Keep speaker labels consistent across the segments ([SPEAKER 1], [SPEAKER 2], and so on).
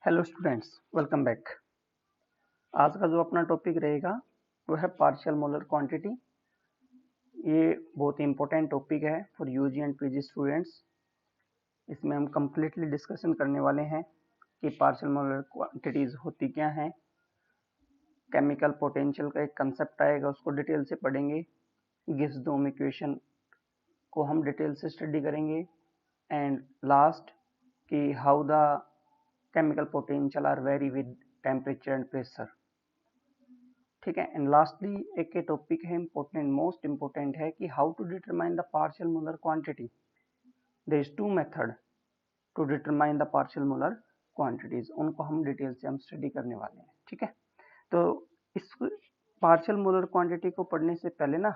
[SPEAKER 1] Hello students, welcome back. आज का जो अपना टॉपिक रहेगा वो है पार्शियल मोलर क्वांटिटी। ये बहुत ही इंपॉर्टेंट टॉपिक है for UG and PG students. इसमें हम कंप्लीटली डिस्कशन करने वाले हैं कि पार्शियल मोलर क्वांटिटीज होती क्या हैं। केमिकल पोटेंशियल का एक कंसेप्ट आएगा, उसको डिटेल से पढ़ेंगे। गिब्स डोम इक्वेशन को हम डिटेल से स्टडी करेंगे। एंड लास्ट कि how the chemical potential are vary with temperature and pressure. ठीक है। एंड लास्टली एक टॉपिक है इम्पोर्टेंट, मोस्ट इम्पोर्टेंट है कि how to determine the partial molar quantity. There is two method to determine the partial molar quantities. उनको हम detail से हम स्टडी करने वाले हैं। ठीक है। तो इस पार्शियल मोलर क्वांटिटी को पढ़ने से पहले ना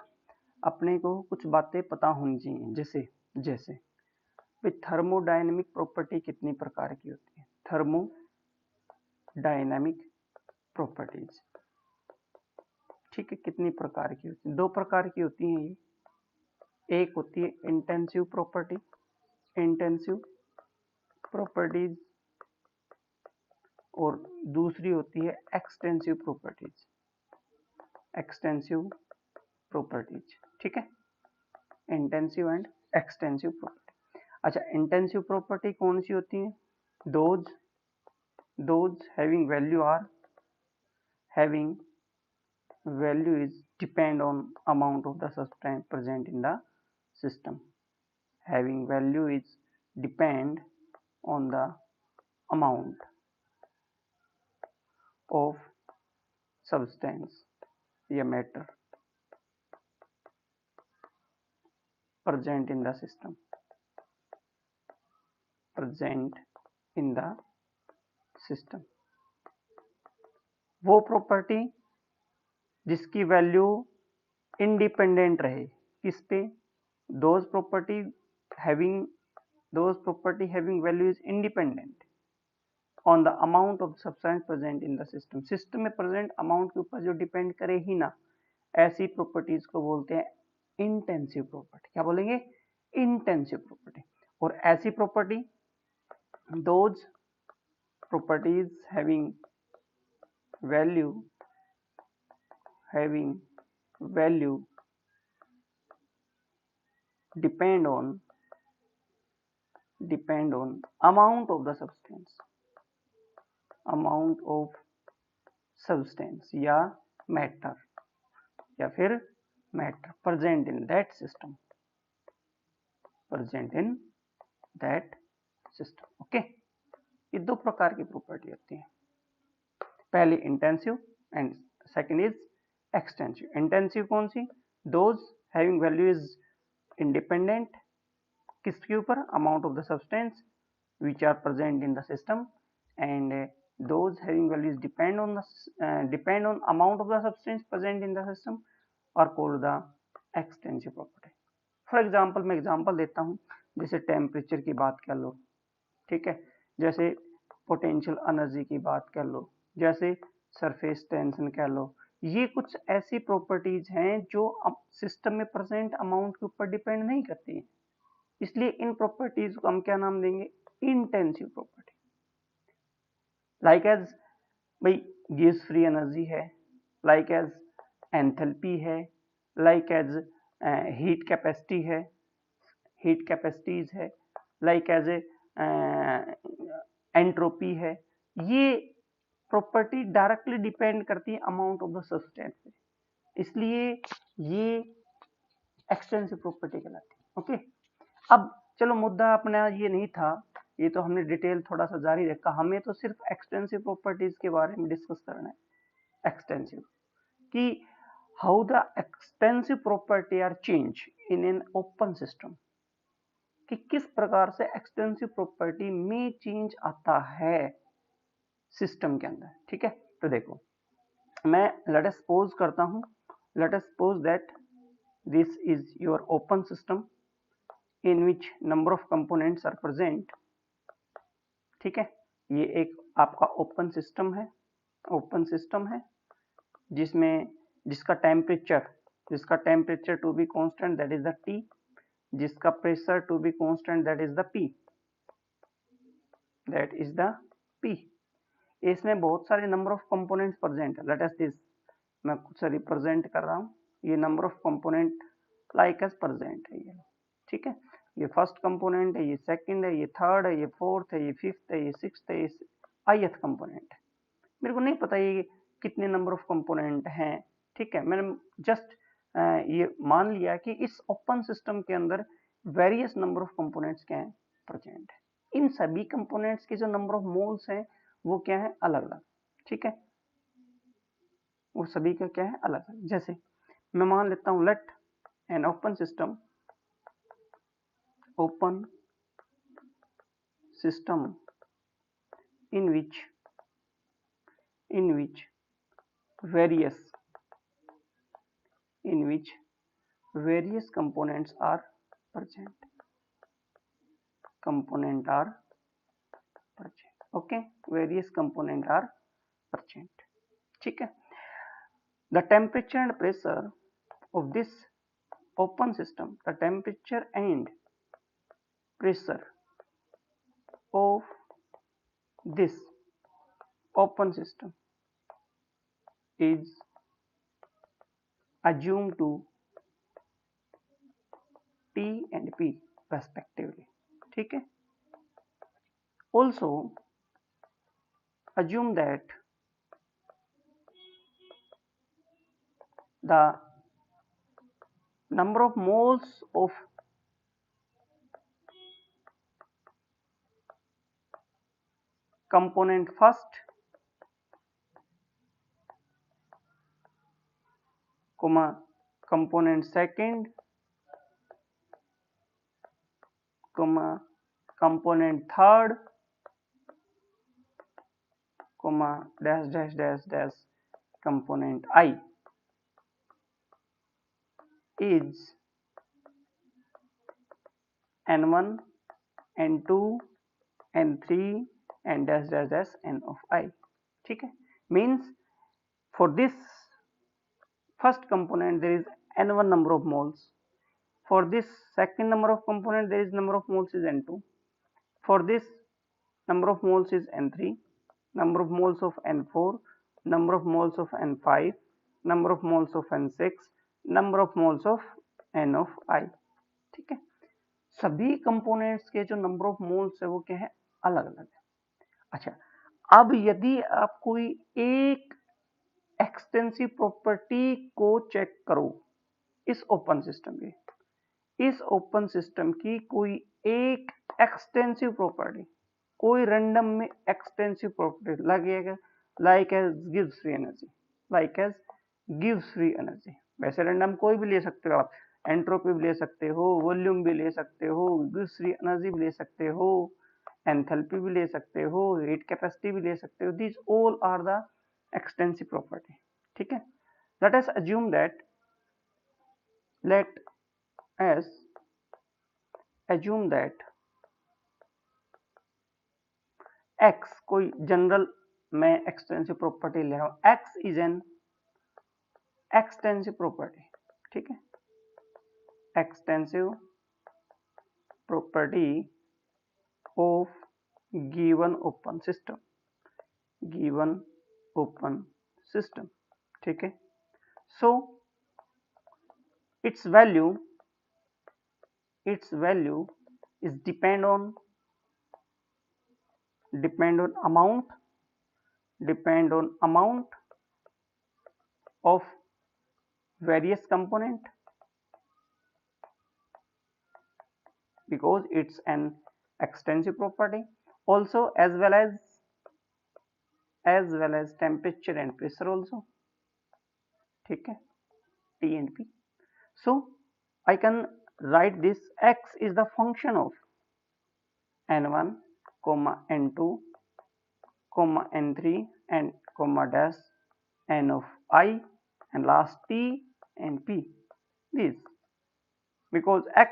[SPEAKER 1] अपने को कुछ बातें पता होनी चाहिए। जैसे जैसे थर्मोडायनेमिक प्रॉपर्टी कितनी प्रकार की होती है। थर्मोडायनेमिक प्रॉपर्टीज, ठीक है, कितनी प्रकार की होती है। दो प्रकार की होती हैं ये। एक होती है इंटेंसिव प्रॉपर्टी, इंटेंसिव प्रॉपर्टीज, और दूसरी होती है एक्सटेंसिव प्रॉपर्टीज, एक्सटेंसिव प्रॉपर्टीज। ठीक है, इंटेंसिव एंड एक्सटेंसिव प्रॉपर्टी। अच्छा, इंटेंसिव प्रॉपर्टी कौन सी होती है। Those having value are having value is depend on amount of the substance present in the system. Having value is depend on the amount of substance या matter present in the system, present in the system। वो property जिसकी value independent रहे किस पे। those property having value is independent on the amount of substance present in the system। System में present amount के ऊपर जो डिपेंड करे ही ना, ऐसी प्रॉपर्टीज को बोलते हैं इंटेंसिव प्रॉपर्टी। क्या बोलेंगे, इंटेंसिव प्रॉपर्टी। और ऐसी property those properties having value depend on amount of the substance या मैटर या फिर matter present in that system, okay. ये दो प्रकार की प्रॉपर्टी होती है, पहली intensive and second is extensive. Intensive कौन सी, those having value is independent किसके ऊपर, amount of the substance which are present in the system, and those having values depend on amount of the substance present in the system are called the extensive property। For example मैं example देता हूँ, जैसे temperature की बात कर लो, ठीक है, जैसे पोटेंशियल एनर्जी की बात कर लो, जैसे सरफेस टेंशन कह लो। ये कुछ ऐसी प्रॉपर्टीज हैं जो सिस्टम में प्रेजेंट अमाउंट के ऊपर डिपेंड नहीं करती है, इसलिए इन प्रॉपर्टीज को हम क्या नाम देंगे, इंटेंसिव प्रॉपर्टी। लाइक एज भाई गैस फ्री एनर्जी है, लाइक एज एंथैल्पी है, लाइक एज हीट कैपेसिटी है, हीट कैपेसिटीज है, लाइक एज एंट्रोपी है। ये प्रॉपर्टी डायरेक्टली डिपेंड करती है अमाउंट ऑफ द सब्सटेंस पे, इसलिए ये एक्सटेंसिव प्रॉपर्टी कहलाती है। ओके, अब चलो मुद्दा अपना ये नहीं था, ये तो हमने डिटेल थोड़ा सा जारी रखा, हमें तो सिर्फ एक्सटेंसिव प्रॉपर्टीज के बारे में डिस्कस करना है। एक्सटेंसिव कि how the extensive property are change in an open system, कि किस प्रकार से एक्सटेंसिव प्रॉपर्टी में चेंज आता है सिस्टम के अंदर। ठीक है, तो देखो मैं लेट अस सपोज करता हूं, let us suppose that this is your open system in which number of components are present। ठीक है, ये एक आपका ओपन सिस्टम है जिसका temperature to be constant that is the T, जिसका pressure to be constant that is the P, इसमें बहुत सारे नंबर ऑफ कंपोनेंट्स प्रेजेंट है। लेट अस दिस, मैं कुछ रिप्रेजेंट कर रहा हूँ, ये number of component like as present है ये, ठीक है। ये फर्स्ट कंपोनेंट है, ये सेकंड है, ये थर्ड है, ये फोर्थ है, ये फिफ्थ है, ये सिक्स्थ है, ये आईथ कंपोनेंट है। मेरे को नहीं पता ये कितने नंबर ऑफ कंपोनेंट हैं, ठीक है। मैंने जस्ट ये मान लिया कि इस ओपन सिस्टम के अंदर वेरियस नंबर ऑफ कंपोनेंट्स क्या है, प्रेजेंट है। इन सभी कंपोनेंट्स के जो नंबर ऑफ मोल्स हैं वो क्या है, अलग अलग, ठीक है। वो सभी का क्या है, अलग अलग। जैसे मैं मान लेता हूं, let an open system in which various components are present, okay, various components are present, ठीक है। The temperature and pressure of this open system, the temperature and pressure of this open system is assumed to T and P respectively, ठीक है। Also assume that the number of moles of component first, component second, component third, dash dash dash dash component I is n1, n2, n3 and dash dash dash n of I, ठीक है। means for this first component there is n1 number of moles, for this second number of component there is number of moles is n2, for this number of moles is n3, number of moles of n4, number of moles of n5, number of moles of n6, number of moles of n of I, ठीक है। सभी components के जो number of moles है वो क्या है, अलग अलग है। अच्छा, अब यदि आप कोई एक एक्सटेंसिव प्रॉपर्टी को चेक करो इस ओपन सिस्टम की, इस ओपन सिस्टम की कोई एक एक्सटेंसिव प्रॉपर्टी, कोई रैंडम में एक्सटेंसिव प्रॉपर्टी लगेगा, like as gives free energy, like as gives free energy. वैसे रैंडम कोई भी ले सकते हो आप, एंट्रोपी भी ले सकते हो, वॉल्यूम भी ले सकते हो, गिव्स फ्री एनर्जी भी ले सकते हो, एंथैल्पी भी ले सकते हो, हीट कैपेसिटी भी ले सकते हो। This all are the extensive property, ठीक है। Let us assume that, let us assume that x, कोई जनरल मैं एक्सटेंसिव प्रॉपर्टी ले रहा हूं, x is an extensive property, ठीक है। Extensive property of given open system, given open system, ठीक है। सो its value is depend on amount of various component, because it's an extensive property, also as well as temperature and pressure also, ठीक है, T and P. So I can write this, x is the function of n1, n2, n3 and dash n of I and last T and P. This, because x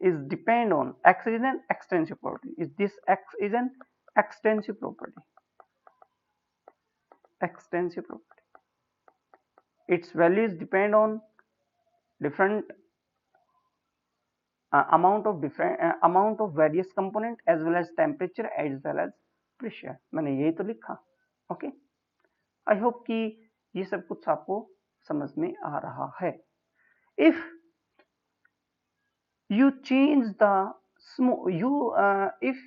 [SPEAKER 1] is depend on, x is an extensive property, is this x is an extensive property, its values depend on different amount of various component as well as temperature as well as pressure। मैंने यही तो लिखा, okay, I hope कि ये सब कुछ आपको समझ में आ रहा है। If you change the small if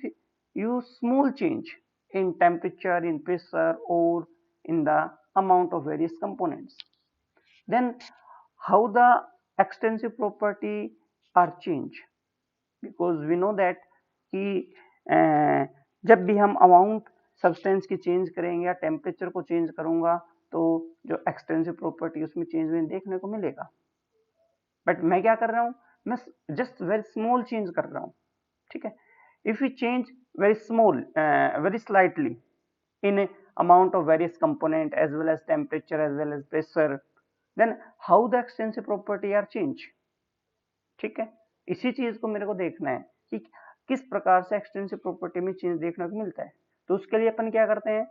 [SPEAKER 1] you small change in temperature, in pressure, or in the amount of various components, then how the extensive property are changed, because we know that कि जब भी हम amount substance की change करेंगे या temperature को change करूंगा तो जो एक्सटेंसिव प्रॉपर्टी उसमें चेंज में देखने को मिलेगा। बट मैं क्या कर रहा हूँ, मैं जस्ट वेरी स्मॉल चेंज कर रहा हूँ, ठीक है। If you change very small very slightly in amount of various component as well as temperature as well as pressure, then how the extensive property are change, ठीक है। इसी चीज को मेरे को देखना है कि किस प्रकार से एक्सटेंसिव प्रॉपर्टी में चेंज देखने को मिलता है। तो उसके लिए अपन क्या करते हैं,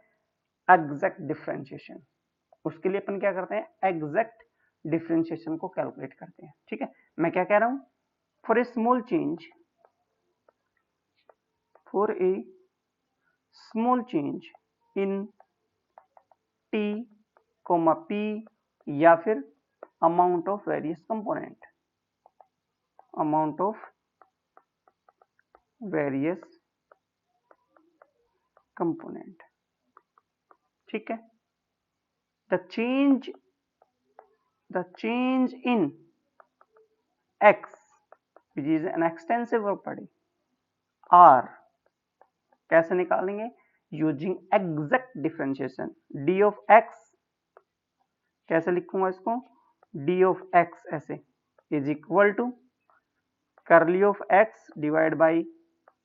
[SPEAKER 1] एग्जैक्ट डिफरेंशिएशन। उसके लिए अपन क्या करते हैं, एग्जैक्ट डिफरेंशिएशन को कैलकुलेट करते हैं, ठीक है। मैं क्या कह रहा हूं, for a small change, for a small change in T comma P या फिर amount of various component, amount of various component, ठीक है। The change in x which is an extensive property r कैसे निकालेंगे, using exact differentiation. d of x कैसे लिखूंगा इसको, d of x ऐसे is equal to curly of x divide by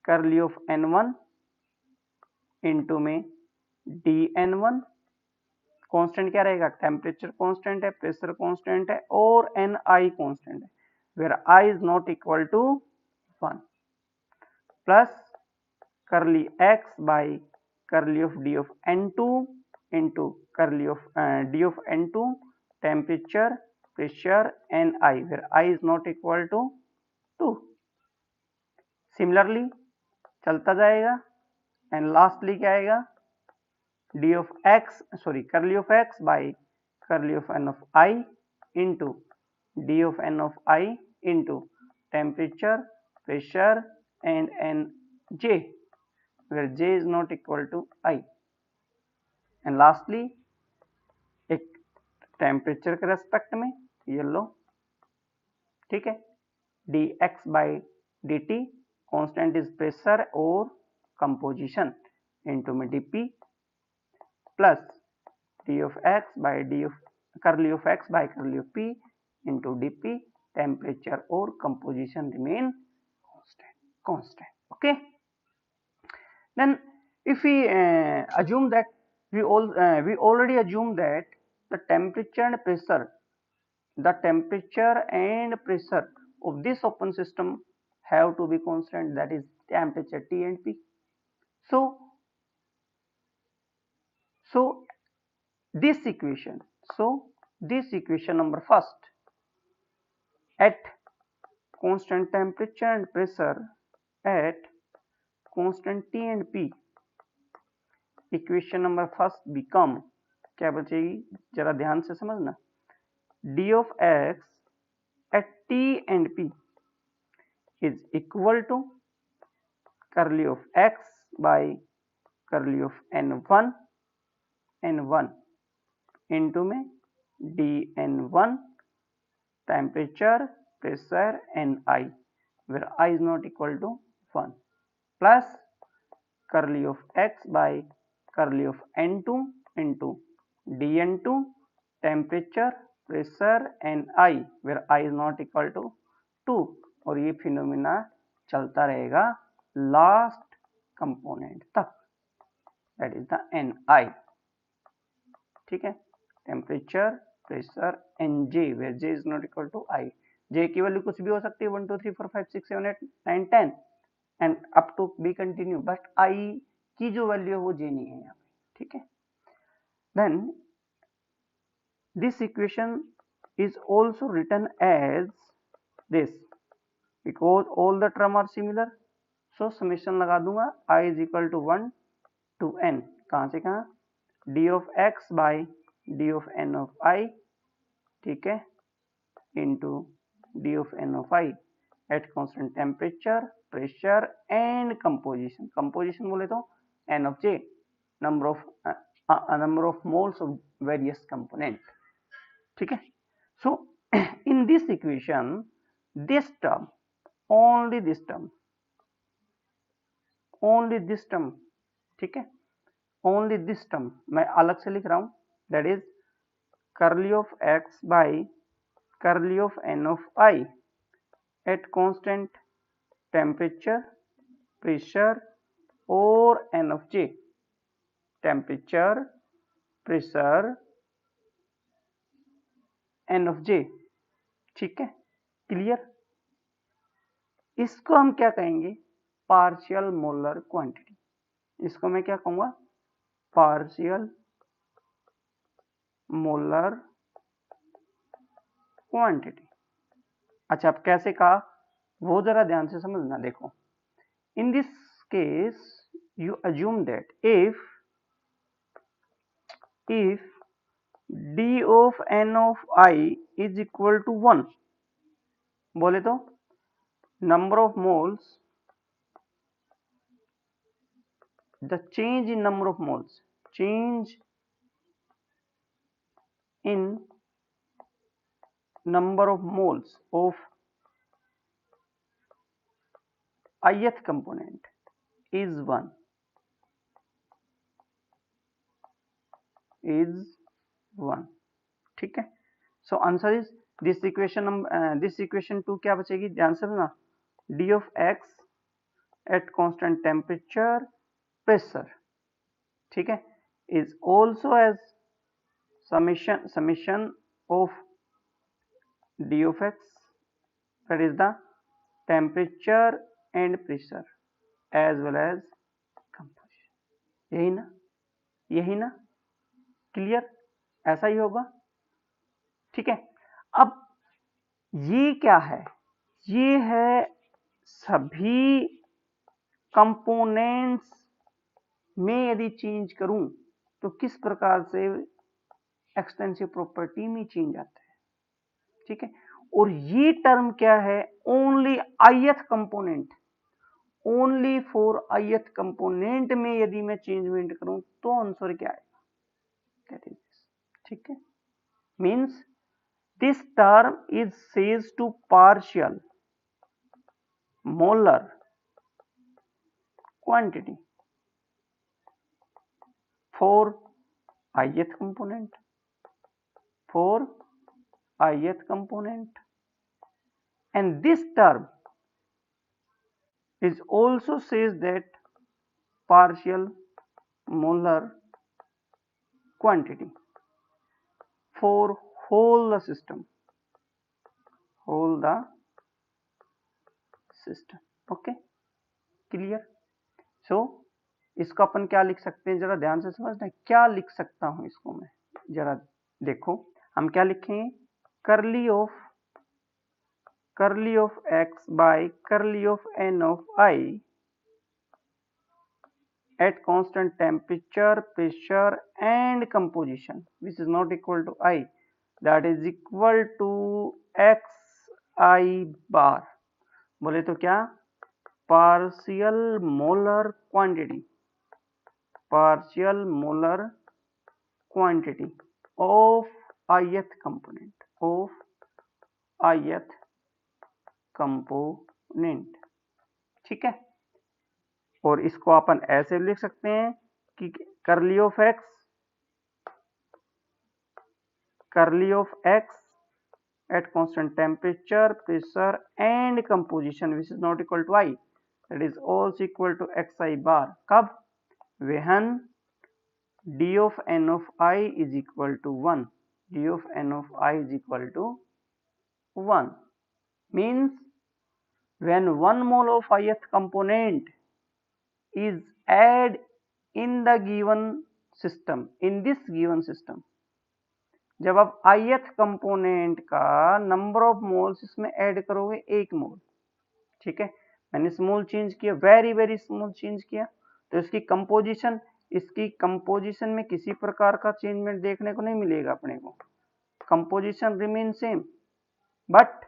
[SPEAKER 1] curly of n1 into में dn1। Constant क्या रहेगा, temperature constant है, प्रेशर कांस्टेंट है और ni कांस्टेंट है, where i is not equal to 1, plus curly x by curly of d of n2 into curly of d of n2 temperature pressure ni, where i is not equal to 2। Similarly चलता जाएगा and lastly क्या आएगा, d of x sorry curly of x by curly of n of i into d of n of i into temperature pressure and n j, where j is not equal to i, and lastly एक temperature के respect में ये लो, ठीक है, dx by dt constant is pressure और composition into में dp plus d of x by d of curly of x by curly of p into dp, temperature और composition remain constant, okay. Then if we assume that we already assume that the temperature and pressure of this open system have to be constant, that is temperature T and P. So this equation number first, at constant temperature and pressure at constant T and P, equation number first become क्या बचेगी, जरा ध्यान से समझना, d of x at T and P is equal to curly of x by curly of n1 into में dn1 temperature pressure ni, where i is not equal to 1, plus curly of x by curly of n2 into dn2 temperature pressure ni, where i is not equal to 2, और ये phenomena चलता रहेगा last component तक, that is the ni, ठीक है। Temperature pressure nj, where j is not equal to i, j की value कुछ भी हो सकती है, 1 2 3 4 5 6 7 8 9 10 and up to be continue, but i की जो वैल्यू है वो j नहीं है यहाँ पे, ठीक है। Then this equation is also written as this because all the term are similar, so summation लगा दूंगा i is equal to 1 to n, कहाँ से कहाँ, D of X by D of N of आई, ठीक है, into D of N of I at constant temperature, pressure and composition. Composition बोले तो N of J, number of moles of various component, ठीक है। So in this equation this term, only this term, ठीक है, only this term मैं अलग से लिख रहा हूं, that is curly of x by curly of n of I at constant temperature, pressure और n of j, temperature, pressure, N of J, ठीक है, क्लियर। इसको हम क्या कहेंगे, पार्शियल मोलर क्वांटिटी। इसको मैं क्या कहूंगा, पार्शियल मोलर क्वांटिटी। अच्छा, अब कैसे कहा वो जरा ध्यान से समझना। देखो, इन this case you assume that if d of n of I is equal to 1, बोले तो number of moles, the change in number of moles, change in number of moles of ith component is 1, ठीक है। So answer is this equation 2 क्या बचेगी, ध्यान से समझना, D of x at constant temperature, pressure, ठीक है, is also as summation of D of X, that is the temperature and pressure as well as composition. यही ना, क्लियर, ऐसा ही होगा, ठीक है। अब ये क्या है, ये है सभी कंपोनेंट्स में यदि चेंज करूं तो किस प्रकार से एक्सटेंसिव प्रॉपर्टी में चेंज आता है, ठीक है। और ये टर्म क्या है, only ith component, only for ith component में यदि मैं चेंजमेंट करूं तो आंसर क्या आएगा, दैट इज, ठीक है। Means this term is says to partial molar quantity for ith component, and this term is also says that partial molar quantity for whole the system, okay, clear. So इसको अपन क्या लिख सकते हैं, जरा ध्यान से समझना, क्या लिख सकता हूं इसको मैं, जरा देखो, हम क्या लिखेंगे, curly of X by curly of N of I at constant temperature, pressure and composition which is not equal to I, that is equal to xi bar, बोले तो क्या, partial molar quantity of ith component, ठीक है। और इसको अपन ऐसे लिख सकते हैं कि curly of x at constant temperature, pressure and composition which is not equal to i, that is also equal to x i bar, कब, when d of N of i is equal to 1, d of N of i is equal to 1, means when 1 mole of ith component is add in the given system, in this given system, जब आप ith component का number of moles इसमें add करोगे 1 मोल, ठीक है, मैंने small change किया, very small change किया, तो इसकी कंपोजिशन इसकी कंपोजिशन में किसी प्रकार का चेंजमेंट देखने को नहीं मिलेगा अपने को, composition remain same, but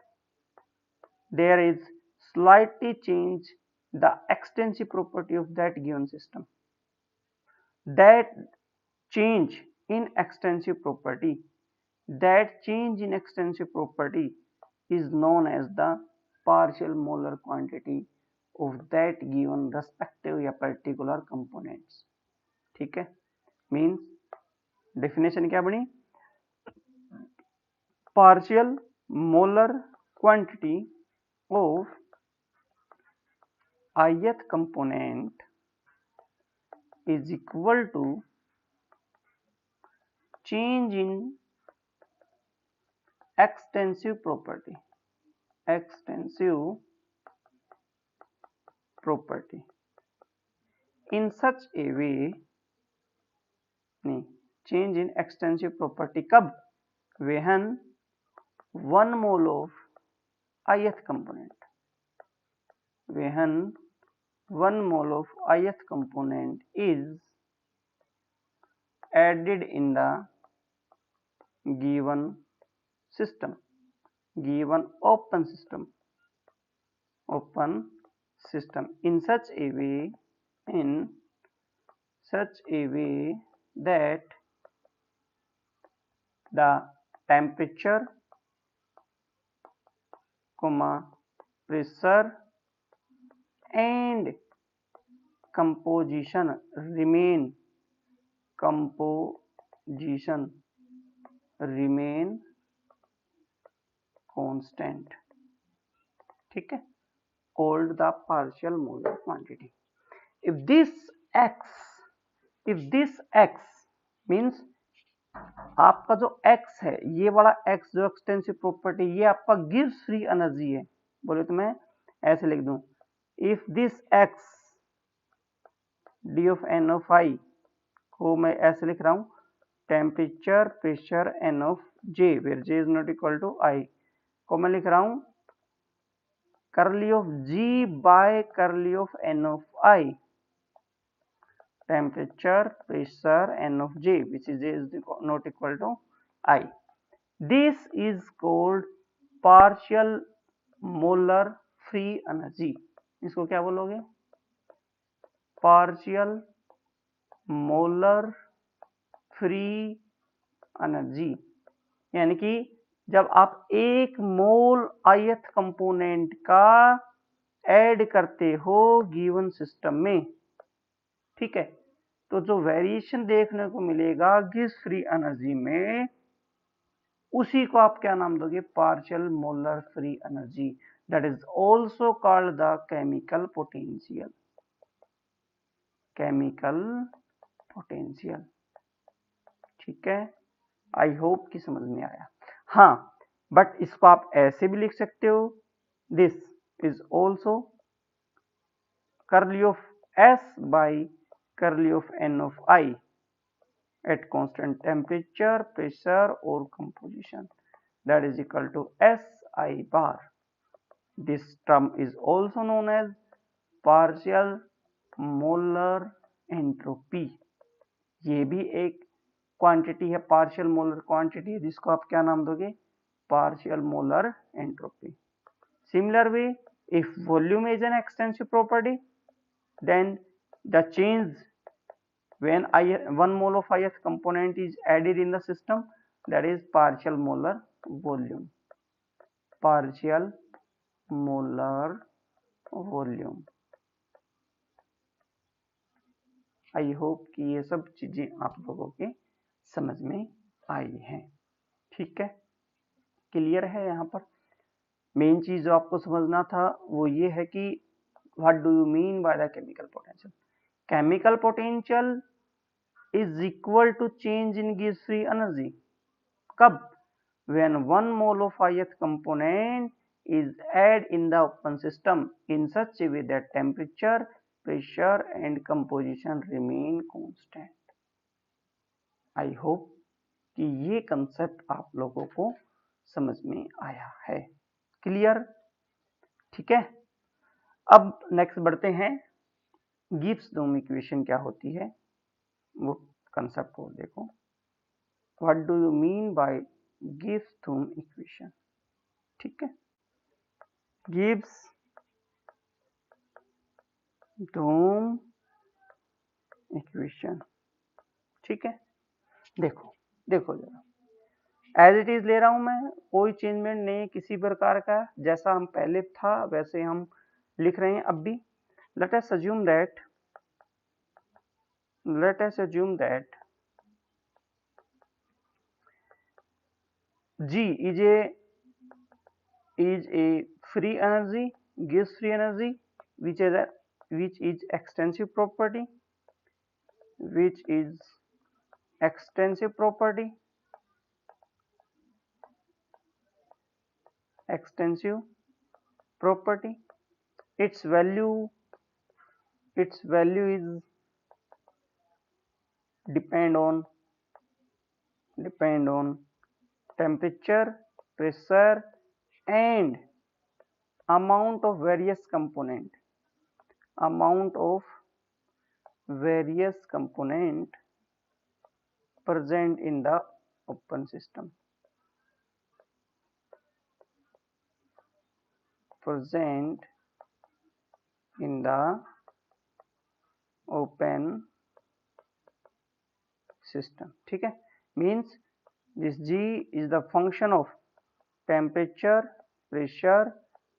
[SPEAKER 1] there is slightly change the extensive property of that given system. That change in extensive property is known as the partial molar quantity of that given respective या particular components. ठीक है, means definition क्या बनी, partial molar quantity of ith component is equal to change in extensive property in such a way, नहीं, change in extensive property कब, when 1 mole of ith component is added in the given system, given open system in such a way that the temperature, pressure and composition remain constant. ठीक है, called the partial molar quantity. If this x means आपका जो x है, ये वाला x जो extensive property, ये आपका गिव्स फ्री एनर्जी है, बोले तो मैं ऐसे लिख दूं, if this x d of n of i को मैं ऐसे लिख रहा हूं, temperature pressure n of j where j is not equal to i को मैं लिख रहा हूं curly of g by curly of n of i, temperature pressure n of j which is j is not equal to i. This is called partial molar free energy. इसको क्या बोलोगे, partial molar free energy, यानी कि जब आप 1 मोल ith component का add करते हो गिवन सिस्टम में, ठीक है, तो जो वेरिएशन देखने को मिलेगा गिव्स फ्री एनर्जी में, उसी को आप क्या नाम दोगे, partial molar free energy, that is also called the chemical potential. ठीक है, आई होप कि समझ में आया. हाँ, बट इसको आप ऐसे भी लिख सकते हो, this is also curly of s by curly of n of i at constant temperature, pressure or composition, that is equal to si bar. This term is also known as partial molar entropy. ये भी एक quantity है, partial molar quantity, जिसको आप क्या नाम दोगे, partial molar entropy. Similar way, if volume is an extensive property, then the change when 1 mole of ith component is added in the system, that is partial molar volume. I hope कि ये सब चीजें आप लोगों के समझ में आई हैं. ठीक है, क्लियर है. यहाँ पर मेन चीज जो आपको समझना था वो ये है कि what do you mean by the chemical potential. Chemical potential is equal to change in गिव्स फ्री एनर्जी. कब, when 1 mole of ith component is added in the open system in such a way that temperature, pressure and composition remain constant. I hope कि ये concept आप लोगों को समझ में आया है. क्लियर. ठीक है, अब नेक्स्ट बढ़ते हैं. गिब्स डोम इक्वेशन क्या होती है. वो कंसेप्ट को देखो, what do you mean by Gibbs Duhem equation. ठीक है, गिब्स थ्यूम इक्वेशन। ठीक है, देखो देखो जरा, एज इट इज ले रहा हूं मैं, कोई चेंजमेंट नहीं किसी प्रकार का, जैसा हम पहले था वैसे हम लिख रहे हैं अब भी। Late us assume that G is a free energy, gives free energy, which is extensive property, extensive property its value is depend on temperature, pressure and amount of various component present in the open system, ठीक है, means this G is the function of temperature, pressure,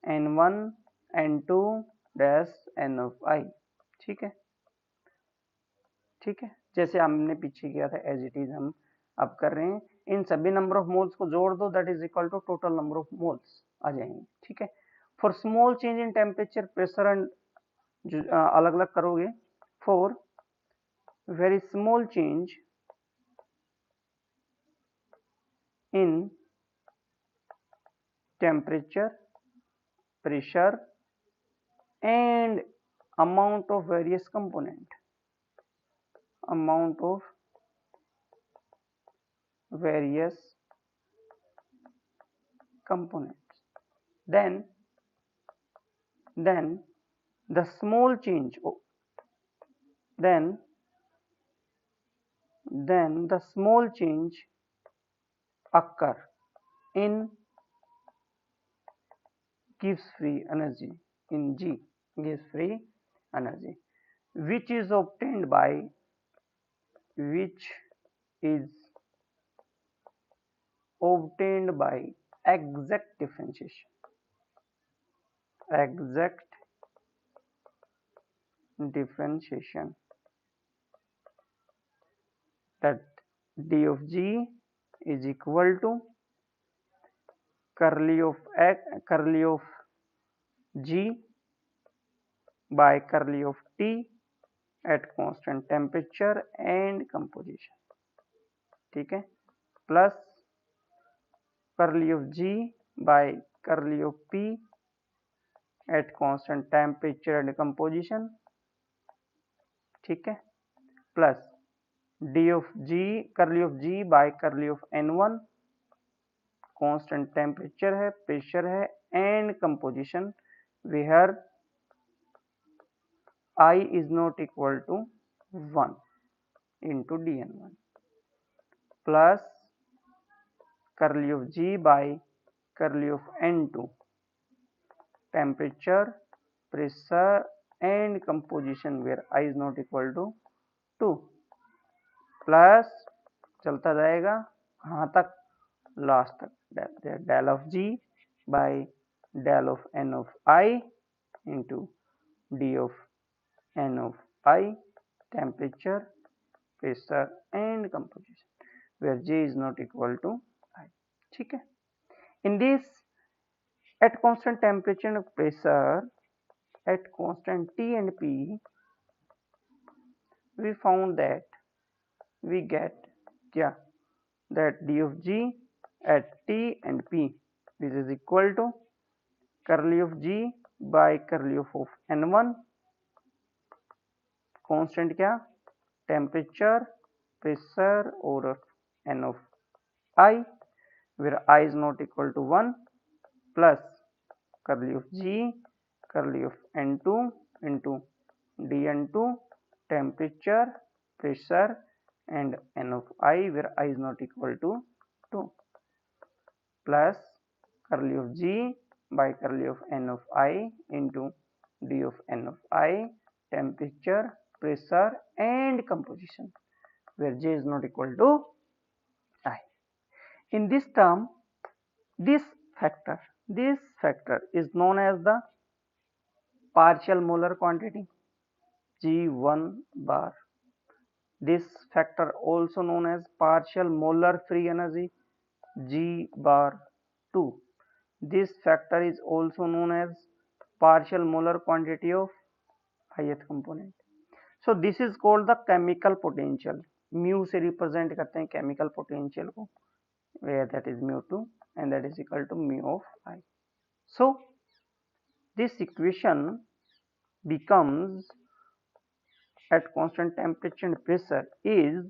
[SPEAKER 1] N1, N2 dash N of I। ठीक है, जैसे हमने पीछे किया था as it is हम अब कर रहे हैं। इन सभी नंबर ऑफ मोल्स को जोड़ दो, that is equal to total number of moles आ जाएंगे। ठीक है, for small change in temperature, pressure and अलग अलग करोगे, for very small change in temperature, pressure and amount of various components, then the small change occur in gives free energy, in G gives free energy, which is obtained by exact differentiation, that d of G is equal to curly of G by curly of T at constant temperature and composition। ठीक है, plus curly of G by curly of P at constant temperature and composition। ठीक है, plus d of G curly of G by curly of N1 constant temperature है, pressure है and composition where I is not equal to 1 into dN1 plus curly of G by curly of N2 temperature, pressure and composition where I is not equal to 2 plus चलता जाएगा कहाँ तक, last तक, del of G by del of N of I into D of N of I temperature, pressure and composition where J is not equal to I। ठीक है, in this at constant temperature and pressure at constant T and P we found that we get क्या, that d of G at T and P this is equal to curly of G by curly of N1 constant क्या, temperature, pressure और N of I where I is not equal to 1 plus curly of G curly of N2 into dN2 temperature, pressure and n of I where I is not equal to 2 plus curly of G by curly of n of I into d of n of I, temperature, pressure and composition where J is not equal to I. In this term, this factor is known as the partial molar quantity G1 bar. This factor also known as partial molar free energy G bar 2. This factor is also known as partial molar quantity of ith component. So this is called the chemical potential. Mu से represent करते हैं chemical potential को, where that is mu2 and that is equal to mu of I. So this equation becomes at constant temperature and pressure is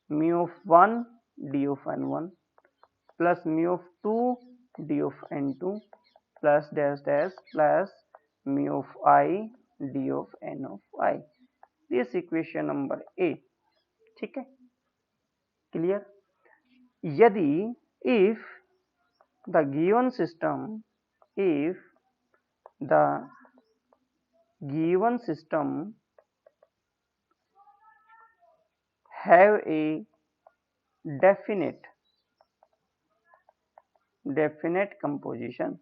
[SPEAKER 1] mu of 1 d of n1 plus mu of 2 d of n2 plus dash dash plus mu of I d of n of I. This equation number A. ठीक है, clear? यदि if the given system have a definite composition,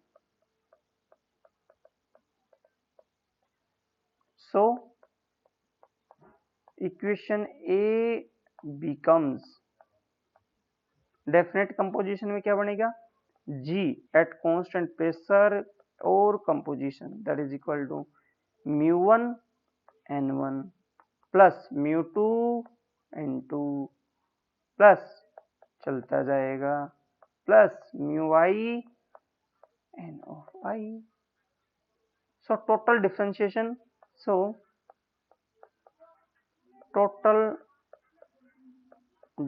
[SPEAKER 1] so equation A becomes definite composition में क्या बनेगा G at constant pressure or composition that is equal to mu1 n1 plus mu2 n2 plus चलता जाएगा plus mu I n of I. So total differentiation, so total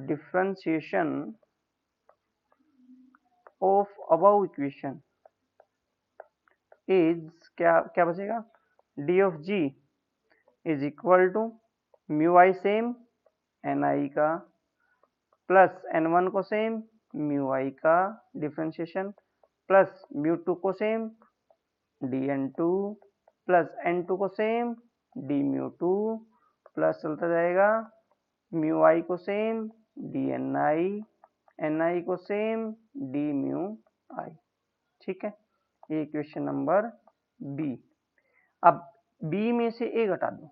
[SPEAKER 1] differentiation of above equation is क्या बचेगा d of G is equal to mu I same ni का plus n1 को same mu I का differentiation plus mu2 को same dn2 plus n2 को same d mu2 plus चलता जाएगा mu I को सेम dni ni को same d mu I. ठीक है, ये इक्वेशन नंबर बी. अब बी में से ए घटा दो,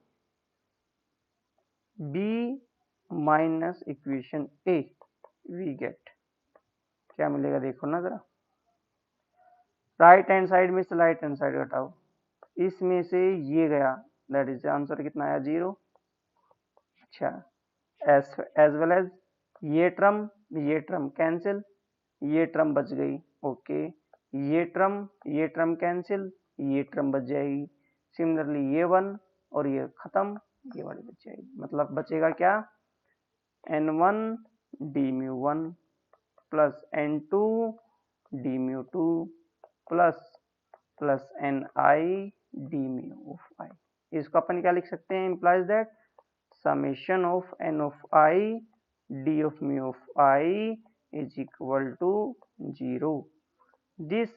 [SPEAKER 1] B minus equation A we get क्या मिलेगा देखो ना जरा. राइट हैंड साइड में से राइट हैंड साइड घटाओ, इसमें से ये गया, दैट इज आंसर कितना आया 0. अच्छा, एज वेल एज ये टर्म कैंसिल, ये टर्म बच गई. ओके, ये टर्म कैंसिल, ये टर्म बच जाएगी. सिमिलरली ये 1 और ये खत्म, ये वाली बच जाएगी. मतलब बचेगा क्या n1 d mu1 plus n2 d mu2 plus ni d mu of I. इसको अपन क्या लिख सकते हैं, implies that summation of n of I d of mu of I is equal to 0. This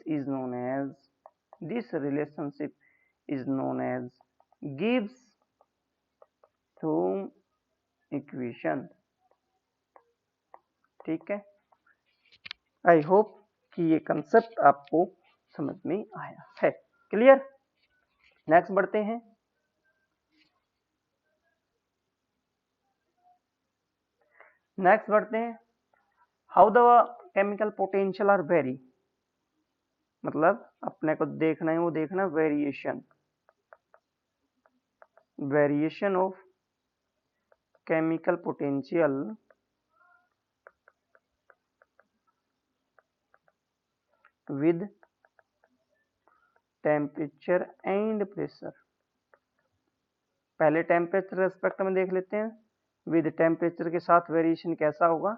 [SPEAKER 1] relationship is known as Gibbs Thom equation. ठीक है, I hope कि ये कंसेप्ट आपको समझ में आया है. क्लियर? नेक्स्ट बढ़ते हैं. How the chemical potential are vary. मतलब अपने को देखना है, वो देखना variation of chemical potential with temperature and pressure. पहले टेम्परेचर रेस्पेक्ट में देख लेते हैं, विद टेम्परेचर के साथ वेरिएशन कैसा होगा,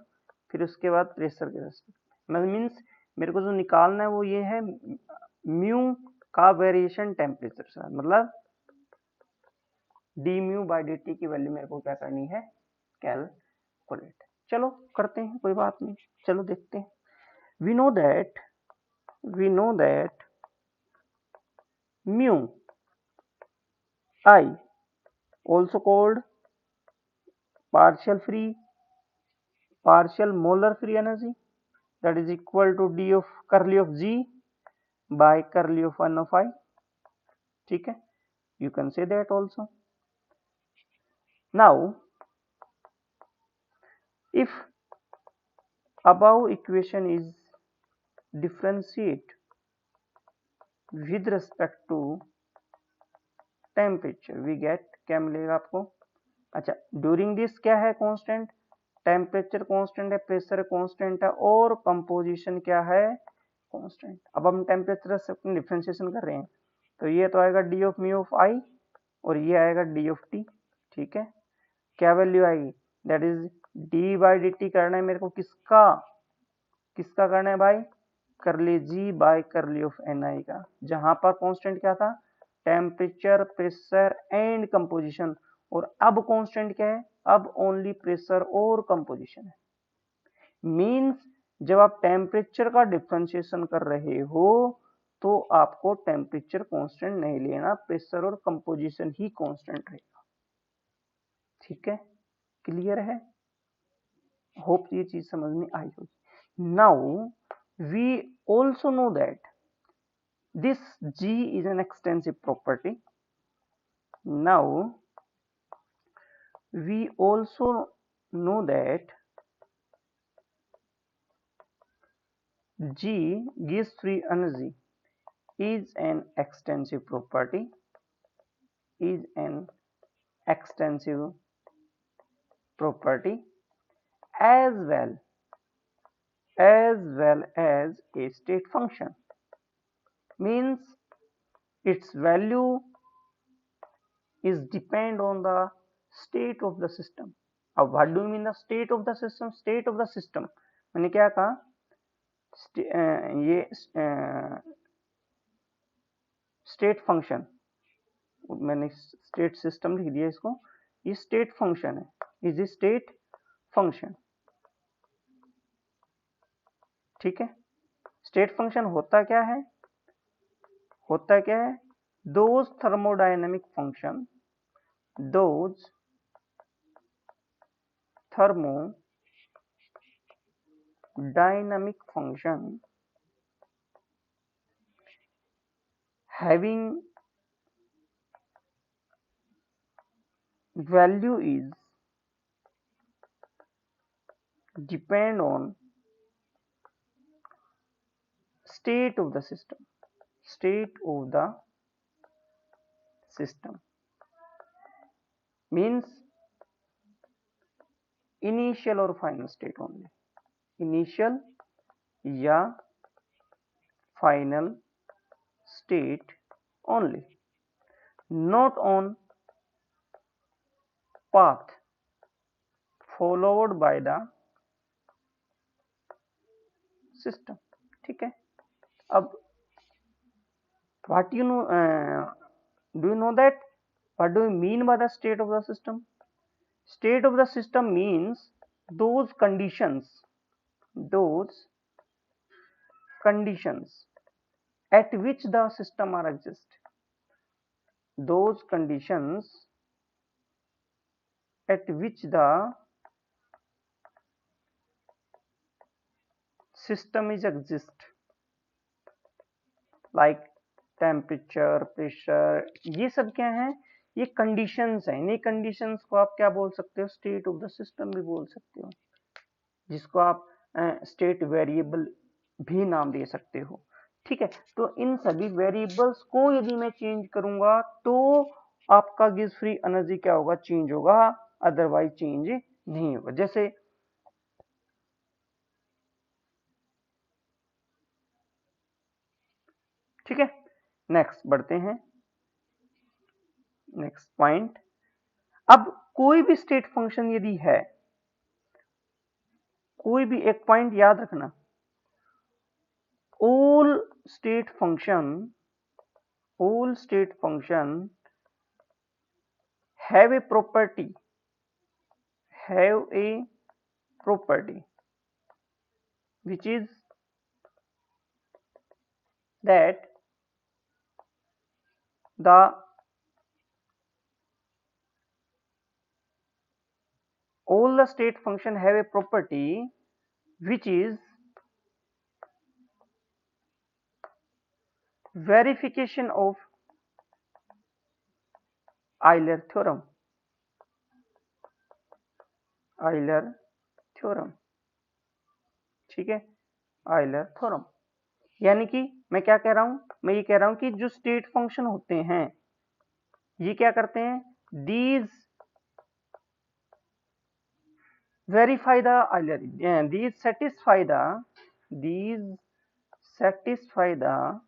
[SPEAKER 1] फिर उसके बाद प्रेशर के रेस्पेक्ट में. मीन्स मेरे को जो निकालना है वो ये है म्यू का वेरिएशन टेम्परेचर से, मतलब D mu by d T की वैल्यू मेरे को क्या करनी है, कैलकुलेट कोलेट। चलो करते हैं, कोई बात नहीं, चलो देखते हैं। We know that mu I, also called partial molar free energy, that is equal to d of curly of g by curly of 1 of I. ठीक है, you can say that also. Now if above equation is differentiate with respect to temperature, we get क्या मिलेगा आपको? अच्छा, during this क्या है constant? Temperature constant है, pressure constant है, और कंपोजिशन क्या है? कांस्टेंट। अब हम टेम्परेचर से डिफरेंशिएशन कर रहे हैं, तो ये तो आएगा डी ऑफ म्यू ऑफ आई और ये आएगा डी ऑफ टी। ठीक है, क्या वैल्यू आएगी? That is D by d T करना है मेरे को, किसका करना है भाई? करली जी बाय करली ऑफ एन आई का, जहां पर कांस्टेंट क्या था? टेम्परेचर, प्रेशर एंड कंपोजिशन, और अब कांस्टेंट क्या है? अब ओनली प्रेशर और कंपोजिशन है। मींस जब आप टेम्परेचर का डिफरेंशिएशन कर रहे हो तो आपको टेम्परेचर कांस्टेंट नहीं लेना, प्रेशर और कंपोजिशन ही कांस्टेंट रहेगा। ठीक है, क्लियर है? होप ये चीज समझ में आई होगी। Now we also know that this G is an extensive property. Now we also know that G, gas free energy, is an extensive property, as well as a state function. Means its value is depend on the state of the system. अब what do you mean the state of the system? State of the system मैंने क्या कहा? ये state function, मैंने state system लिख दिया इसको, ये स्टेट फंक्शन है, इज स्टेट फंक्शन। ठीक है, स्टेट फंक्शन होता क्या है? Those thermodynamic function, those thermodynamic function having value is depend on state of the system, means initial or final state only, initial या final state only, not on path followed by the system. ठीक है, अब what you know, do you know that what do you mean by the state of the system? State of the system means those conditions at which the system are exist, those conditions at which the system is exist, like temperature, pressure, ये सब क्या है? ये conditions हैं। इन्हीं conditions को आप क्या बोल सकते हो? स्टेट ऑफ द सिस्टम भी बोल सकते हो, जिसको आप स्टेट वेरिएबल भी नाम दे सकते हो। ठीक है, तो इन सभी वेरिएबल्स को यदि मैं चेंज करूंगा तो आपका गिव्स फ्री एनर्जी क्या होगा? चेंज होगा, अदरवाइज चेंज नहीं होगा। जैसे ठीक है, नेक्स्ट बढ़ते हैं, नेक्स्ट पॉइंट। अब कोई भी स्टेट फंक्शन यदि है, कोई भी एक पॉइंट याद रखना, all state function have a property property, which is that all the state function have a property which is verification of Euler theorem. Euler theorem, ठीक है, Euler theorem। यानी कि मैं क्या कह रहा हूं, मैं ये कह रहा हूं कि जो स्टेट फंक्शन होते हैं ये क्या करते हैं, these verify the Euler, these satisfy the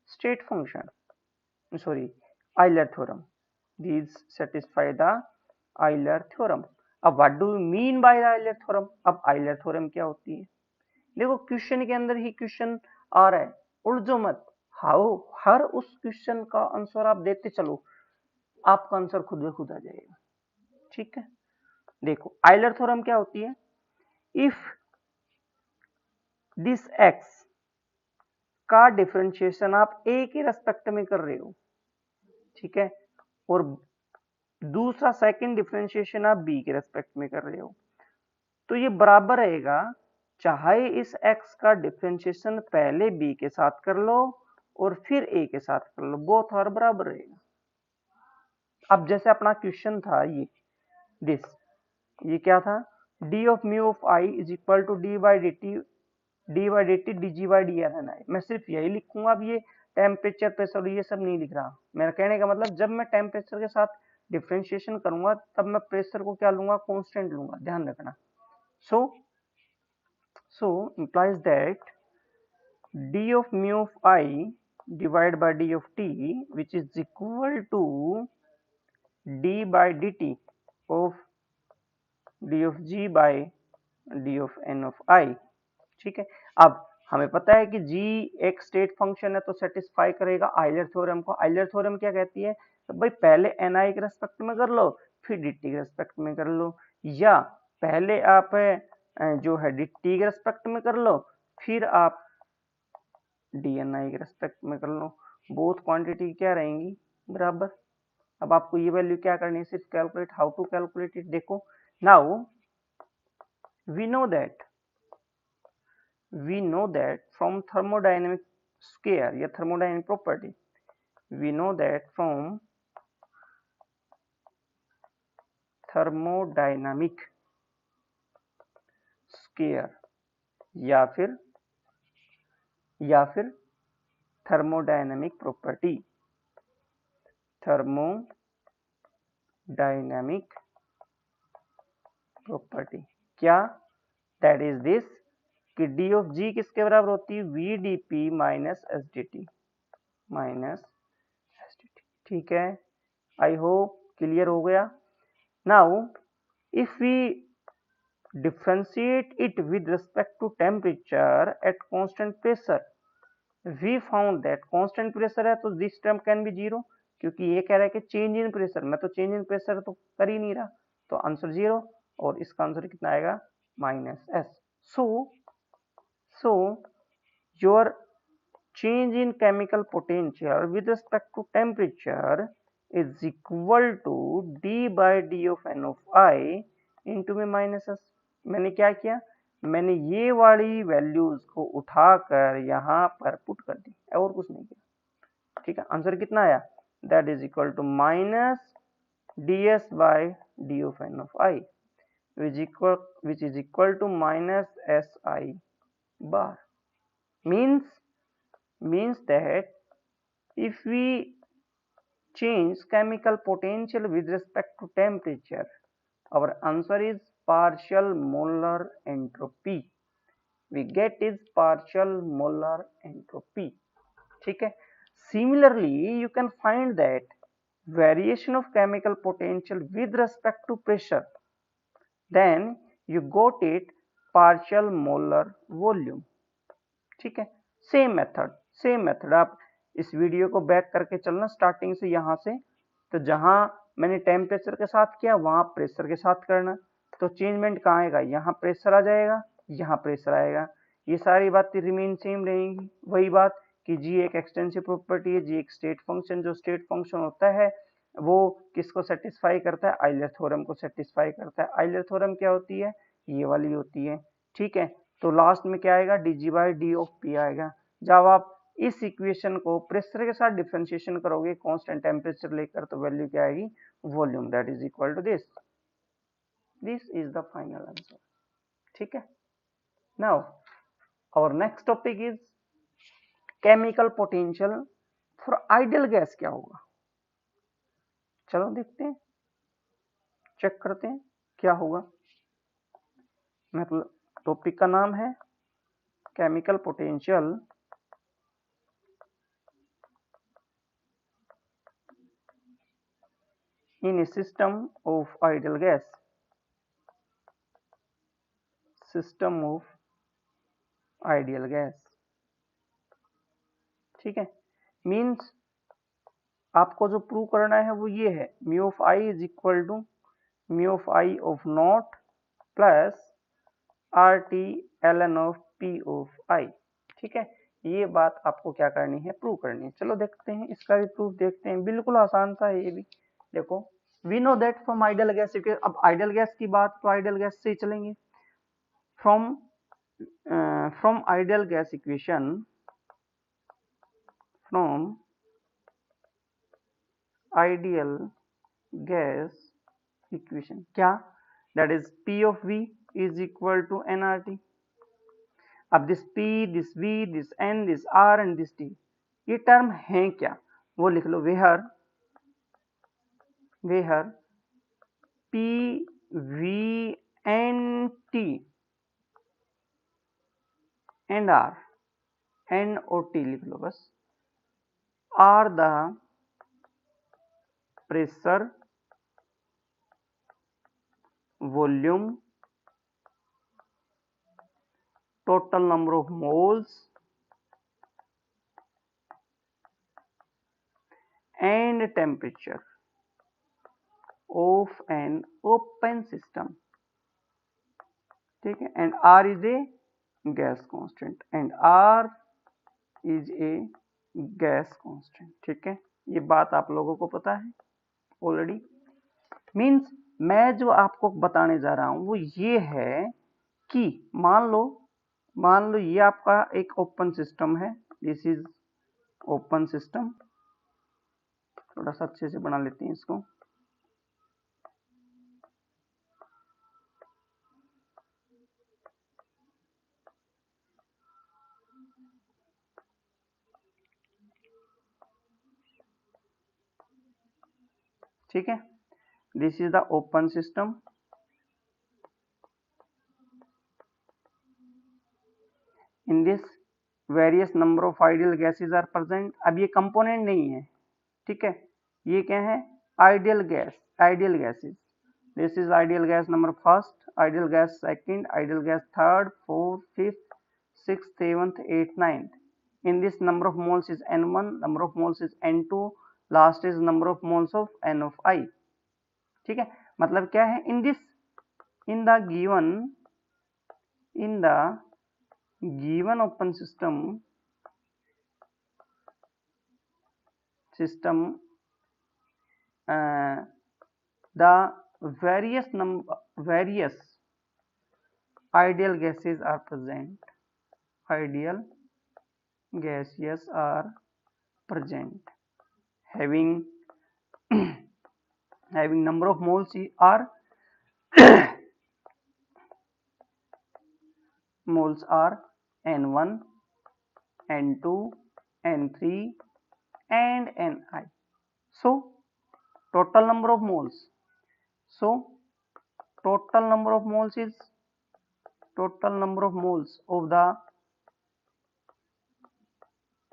[SPEAKER 1] state function, sorry, Euler theorem, these satisfy the Euler theorem। अब what do you mean bye Euler theorem? अब Euler theorem क्या होती है, देखो क्वेश्चन के अंदर ही क्वेश्चन आ रहा है, उलझो मत, हाउ हर उस क्वेश्चन का आंसर आप देते चलो, आपका आंसर खुद ब खुद आ जाएगा, ठीक है। देखो Euler theorem क्या होती है, इफ दिस x का डिफरेंशिएशन आप a के रेस्पेक्ट में कर रहे हो, ठीक है, और दूसरा सेकंड डिफरेंशिएशन आप b के रेस्पेक्ट में कर रहे हो, तो ये बराबर रहेगा, चाहे इस x का डिफरेंशिएशन पहले b के साथ कर लो और फिर a के साथ कर लो, बोथ आर बराबर रहेगा। अब जैसे अपना क्वेश्चन था ये क्या था, d of mu of i is equal to d by d t dg by d n i. मैं सिर्फ यही लिखूंगा, अब ये टेम्परेचर प्रेशर ये सब नहीं लिख रहा। मेरा कहने का मतलब जब मैं टेम्परेचर के साथ डिफरेंशिएशन करूंगा तब मैं प्रेशर को क्या लूंगा, कांस्टेंट लूंगा, ध्यान रखना। so implies that d of mu of I divided by d of t, which is equal to d by dt of d of g by d of n of I, ठीक है। अब हमें पता है कि g एक state function है तो सेटिस्फाई करेगा आइलर थ्योरम को। आइलर थ्योरम क्या कहती है, तो भाई पहले ni के रेस्पेक्ट में कर लो फिर dt के रेस्पेक्ट में कर लो, या पहले आप जो है dt के रेस्पेक्ट में कर लो फिर आप dni के रेस्पेक्ट में कर लो, बोथ क्वांटिटी क्या रहेंगी, बराबर। अब आपको ये वैल्यू क्या करनी है, सिर्फ calculate, how to calculate it, देखो now we know that from thermodynamic square या thermodynamic property, we know that from thermodynamic scale या फिर thermodynamic property, thermodynamic property क्या, that is this कि d of g किसके बराबर होती है, vdp माइनस sdt, ठीक है। आई होप क्लियर हो गया। Now if we differentiate it with respect to temperature at constant pressure, we found that constant pressure है तो this term can be zero, क्योंकि ये कह रहा है कि चेंज इन प्रेशर, मैं तो चेंज इन प्रेशर तो कर ही नहीं रहा, तो आंसर जीरो, और इसका आंसर कितना आएगा, minus S. so your change in chemical potential with respect to temperature is equal to d by d of n of I into में माइनस एस। मैंने क्या किया, मैंने ये वाली वैल्यूज को उठाकर यहाँ पर पुट कर दी, और कुछ नहीं किया, ठीक है। आंसर कितना आया, that is equal to minus D S by D of N of I which is equal to minus S I bar. means that if we change chemical potential with respect to temperature, our answer is partial molar entropy, we get is partial molar entropy, ठीक है। Similarly you can find that variation of chemical potential with respect to pressure, then you got it partial molar volume, ठीक है। Same method आप इस video को back करके चलना starting से, यहाँ से, तो जहां मैंने टेम्परेचर के साथ किया वहां प्रेशर के साथ करना, तो चेंजमेंट कहाँ आएगा, यहाँ प्रेशर आ जाएगा, यहाँ प्रेशर आएगा, ये सारी बातें रिमेन सेम रहेंगी। वही बात कि जी एक एक्सटेंसिव प्रॉपर्टी है, जी एक स्टेट फंक्शन, जो स्टेट फंक्शन होता है वो किसको सेटिस्फाई करता है, आइलर थ्योरम को सेटिस्फाई करता है। आइलर थ्योरम क्या होती है, ये वाली होती है, ठीक है। तो लास्ट में क्या आएगा, dg/d ऑफ p आएगा। जब आप इस इक्वेशन को प्रेशर के साथ डिफरेंशिएशन करोगे कांस्टेंट टेम्परेचर लेकर, तो वैल्यू क्या आएगी, volume, that is equal to this is the final answer, ठीक है। Now our next topic is chemical potential for ideal gas क्या होगा। चलो देखते हैं, चेक करते हैं क्या होगा। मतलब टॉपिक का नाम है chemical potential in a system of ideal gas, system of ideal gas, ठीक है। मीन्स आपको जो प्रूव करना है वो ये है, mu of i is equal to mu of i of naught plus R T l n of p of आई, ठीक है। ये बात आपको क्या करनी है, प्रूव करनी है। चलो देखते हैं, इसका भी प्रूफ देखते हैं, बिल्कुल आसान सा है ये भी। देखो, we know that from ideal gas, अब आइडियल गैस की बात तो आइडियल गैस से ही चलेंगे। from ideal gas equation, from ideal gas equation क्या, that is P of V is equal to nRT। अब this P, this V, this N, this R and this T, ये term हैं क्या, वो लिख लो। where P, V and T and R, N और T लिख लो बस, are the pressure, volume, total number of moles and temperature of an open system, ठीक है। and R is a gas constant, and R is a gas constant, ठीक है। ये बात आप लोगों को पता है ऑलरेडी। मीन्स मैं जो आपको बताने जा रहा हूं वो ये है कि मान लो ये आपका एक ओपन सिस्टम है, दिस इज ओपन सिस्टम। थोड़ा सा अच्छे से बना लेते हैं इसको, ठीक है। This is the open system, in this various number of ideal gases are present. अब ये कंपोनेंट नहीं है, ठीक है, ये क्या है, ideal gas, ideal gases. This is ideal gas number first, ideal gas second, ideal gas third, fourth, fifth, sixth, seventh, eighth, ninth. in this number of moles is n1, number of moles is n2, last is number of moles of n of I, ठीक है। मतलब क्या है, in this, in the given open system the various ideal gases are present, ideal gases are present having having number of moles are moles are n1, n2, n3 and ni. So total number of moles, so total number of moles is total number of moles of the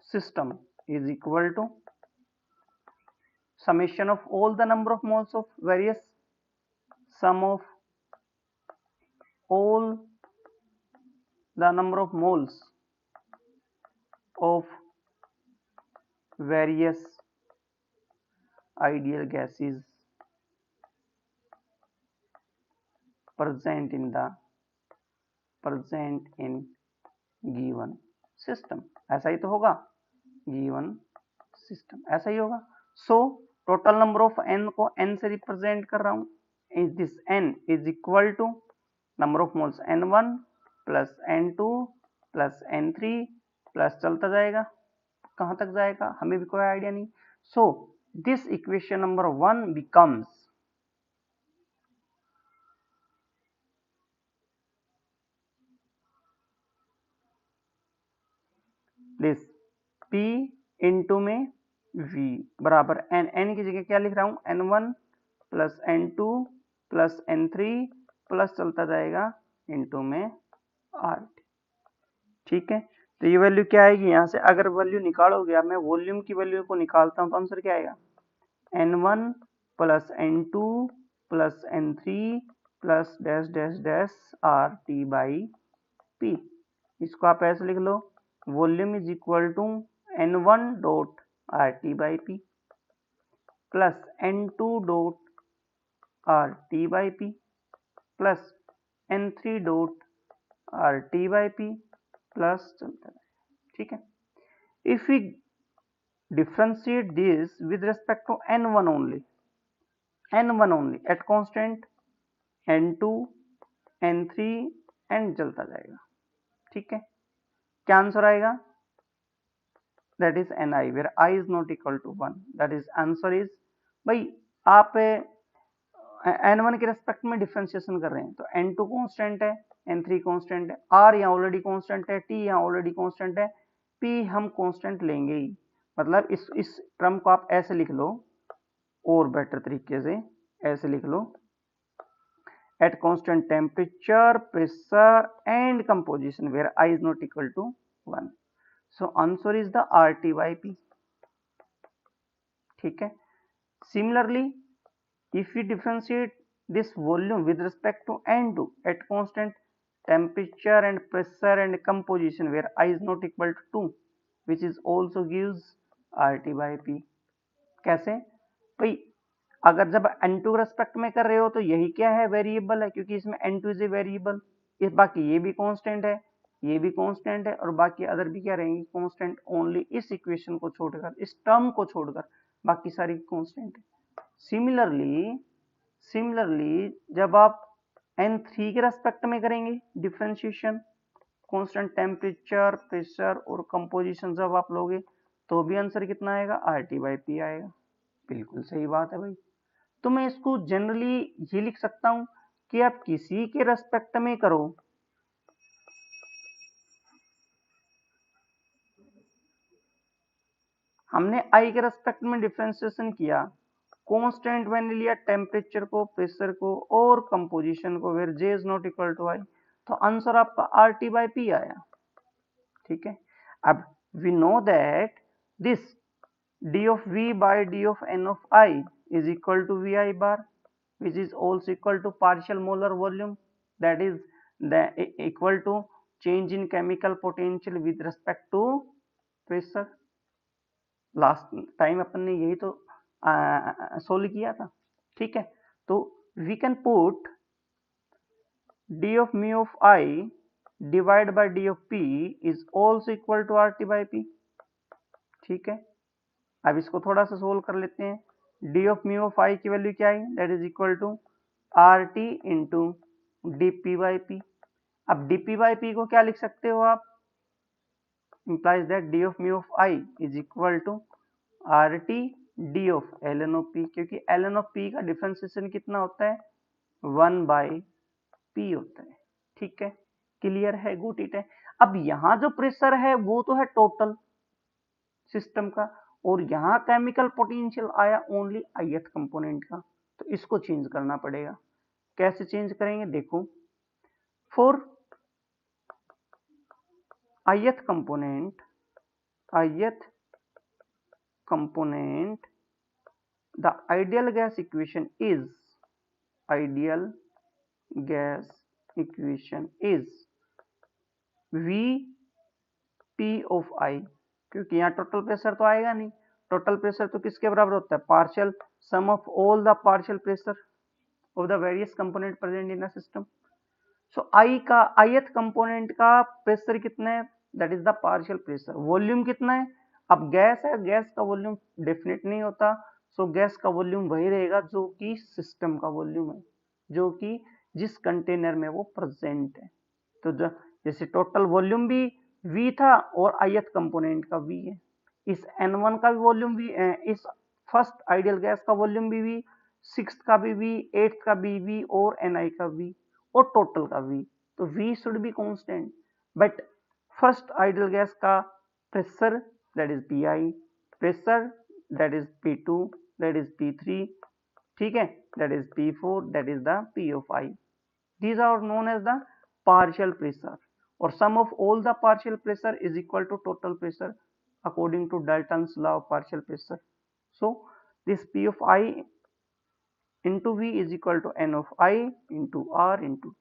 [SPEAKER 1] system is equal to summation of all the number of moles of various, sum of all the number of moles of various ideal gases present in given system, ऐसा ही तो होगा, given system ऐसा ही होगा। So total number of n को n से represent कर रहा हूं, is this n is equal to number of moles n1 plus n2 plus n3 plus चलता जाएगा, कहां तक जाएगा हमें भी कोई आइडिया नहीं। सो this equation number 1 becomes this p into में v बराबर n की जगह क्या लिख रहा हूं n1 plus n2 plus n3 plus चलता जाएगा इंटू में r। ठीक है, तो ये वैल्यू क्या आएगी, यहां से अगर वैल्यू निकालोगे, अब मैं वॉल्यूम की वैल्यू को निकालता हूं तो आंसर क्या आएगा n1 plus n2 plus n3 plus dash dash dash R T by P. इसको आप ऐसे लिख लो, volume is equal to n1 dot R T by P plus n2 dot R T by P plus n3 dot R T by P plus चलता है। ठीक है, if we differentiate this with respect to n1 only at constant n2 n3 and चलता जाएगा। ठीक है, क्या answer आएगा, that is ni where I is not equal to 1, that is answer is, भाई आप n1 के रेस्पेक्ट में डिफरेंशिएशन कर रहे हैं तो n2 कांस्टेंट है, n3 कांस्टेंट है, r यहाँ ऑलरेडी कांस्टेंट है, t यहाँ ऑलरेडी कांस्टेंट है, p हम कांस्टेंट लेंगे ही। मतलब इस टर्म को आप ऐसे लिख लो, और बेटर तरीके से ऐसे लिख लो, at constant temperature pressure and composition where I is not equal to 1, so answer is the RT by P। ठीक है, similarly if we differentiate this volume with respect to N2 at constant temperature and pressure and composition where I is not equal to 2, which is also gives RT by P। कैसे भाई, अगर जब n2 respect में कर रहे हो तो यही क्या है, वेरिएबल है, क्योंकि इसमें n2 इज ए वेरिएबल, इस बाकी ये भी कांस्टेंट है, ये भी कांस्टेंट है, और बाकी अदर भी क्या रहेंगी कांस्टेंट, ओनली इस इक्वेशन को छोड़कर, इस टर्म को छोड़कर बाकी सारी कांस्टेंट है। सिमिलरली जब आप n3 के रेस्पेक्ट में करेंगे डिफरेंशिएशन, कांस्टेंट टेम्परेचर प्रेशर और कंपोजिशन जब आप लोगे तो भी आंसर कितना आएगा, RT बाई पी आएगा। बिल्कुल सही बात है भाई, तो मैं इसको जनरली ये लिख सकता हूं कि आप किसी के रेस्पेक्ट में करो, हमने आई के रेस्पेक्ट में डिफरेंशिएशन किया, कांस्टेंट मैंने लिया टेम्परेचर को, प्रेशर को और कंपोजिशन को, where j is not equal to i, तो आंसर आपका आर टी बाई पी आया। ठीक है, अब we know that this D of V by D of N of I is equal to vi bar, which is also equal to partial molar volume, that is the equal to change in chemical potential with respect to pressure। Last time अपन ने यही तो solve किया था। ठीक है, तो we can put d of mu of i divide by D of p is also equal to R T by P. ठीक है, अब इसको थोड़ा सा सोल्व कर लेते हैं। D of mu of i की वैल्यू क्या आई, that is equal to R T into d p by p. अब डी पी बाई पी को क्या लिख सकते हो आप, implies that d of mu of I is equal to RT d of ln of P, क्योंकि ln of P का differentiation कितना होता है, 1 by P होता है। ठीक है, क्लियर है, गुड इट है। अब यहाँ जो प्रेशर है वो तो है टोटल सिस्टम का, और यहाँ केमिकल पोटेंशियल आया ओनली ith कंपोनेंट का, तो इसको चेंज करना पड़ेगा। कैसे चेंज करेंगे, देखो, for ith component the ideal gas equation is Vp of I, क्योंकि यहाँ टोटल प्रेशर तो आएगा नहीं, टोटल प्रेशर तो किसके बराबर होता है, partial sum of all the partial pressure. of the various component present in a system. So I का ith कंपोनेंट का प्रेशर कितना है, that is the partial pressure. Volume कितना है, अब गैस है, गैस का वॉल्यूम डेफिनेट नहीं होता, सो गैस का वॉल्यूम वही रहेगा जो कि सिस्टम का वॉल्यूम है, जो कि जिस कंटेनर में वो प्रेजेंट है. तो जैसे टोटल वॉल्यूम भी V था और ith कंपोनेंट का V है, इस N1 का भी वॉल्यूम V, इस फर्स्ट आइडियल गैस का वॉल्यूम भी V, सिक्स्थ का भी V, एट्थ का भी V और Ni का V और टोटल का V. तो V should be constant, but first ideal gas का pressure that is Pi, pressure that is P2, that is P3, ठीक है, that is P4, that is the P of I. These are known as the partial pressure, or sum of all the partial pressure is equal to total pressure according to Dalton's law of partial pressure. So this P of I into V is equal to N of I into R into T.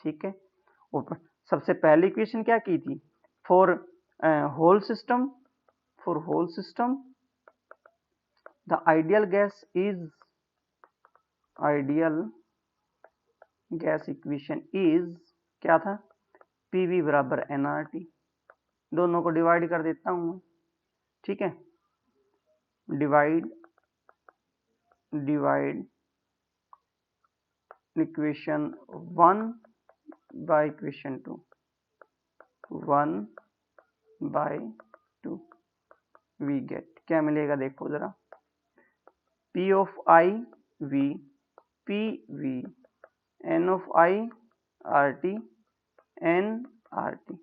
[SPEAKER 1] ठीक है, और सबसे पहली equation क्या की थी, for whole system, for whole system the ideal gas is, ideal gas equation is क्या था, PV बराबर nRT. दोनों को डिवाइड कर देता हूं मैं, ठीक है, divide equation 1 by equation 2, 1 by 2 we get क्या मिलेगा, देखो जरा, P of I V, PV, N of I RT, N RT.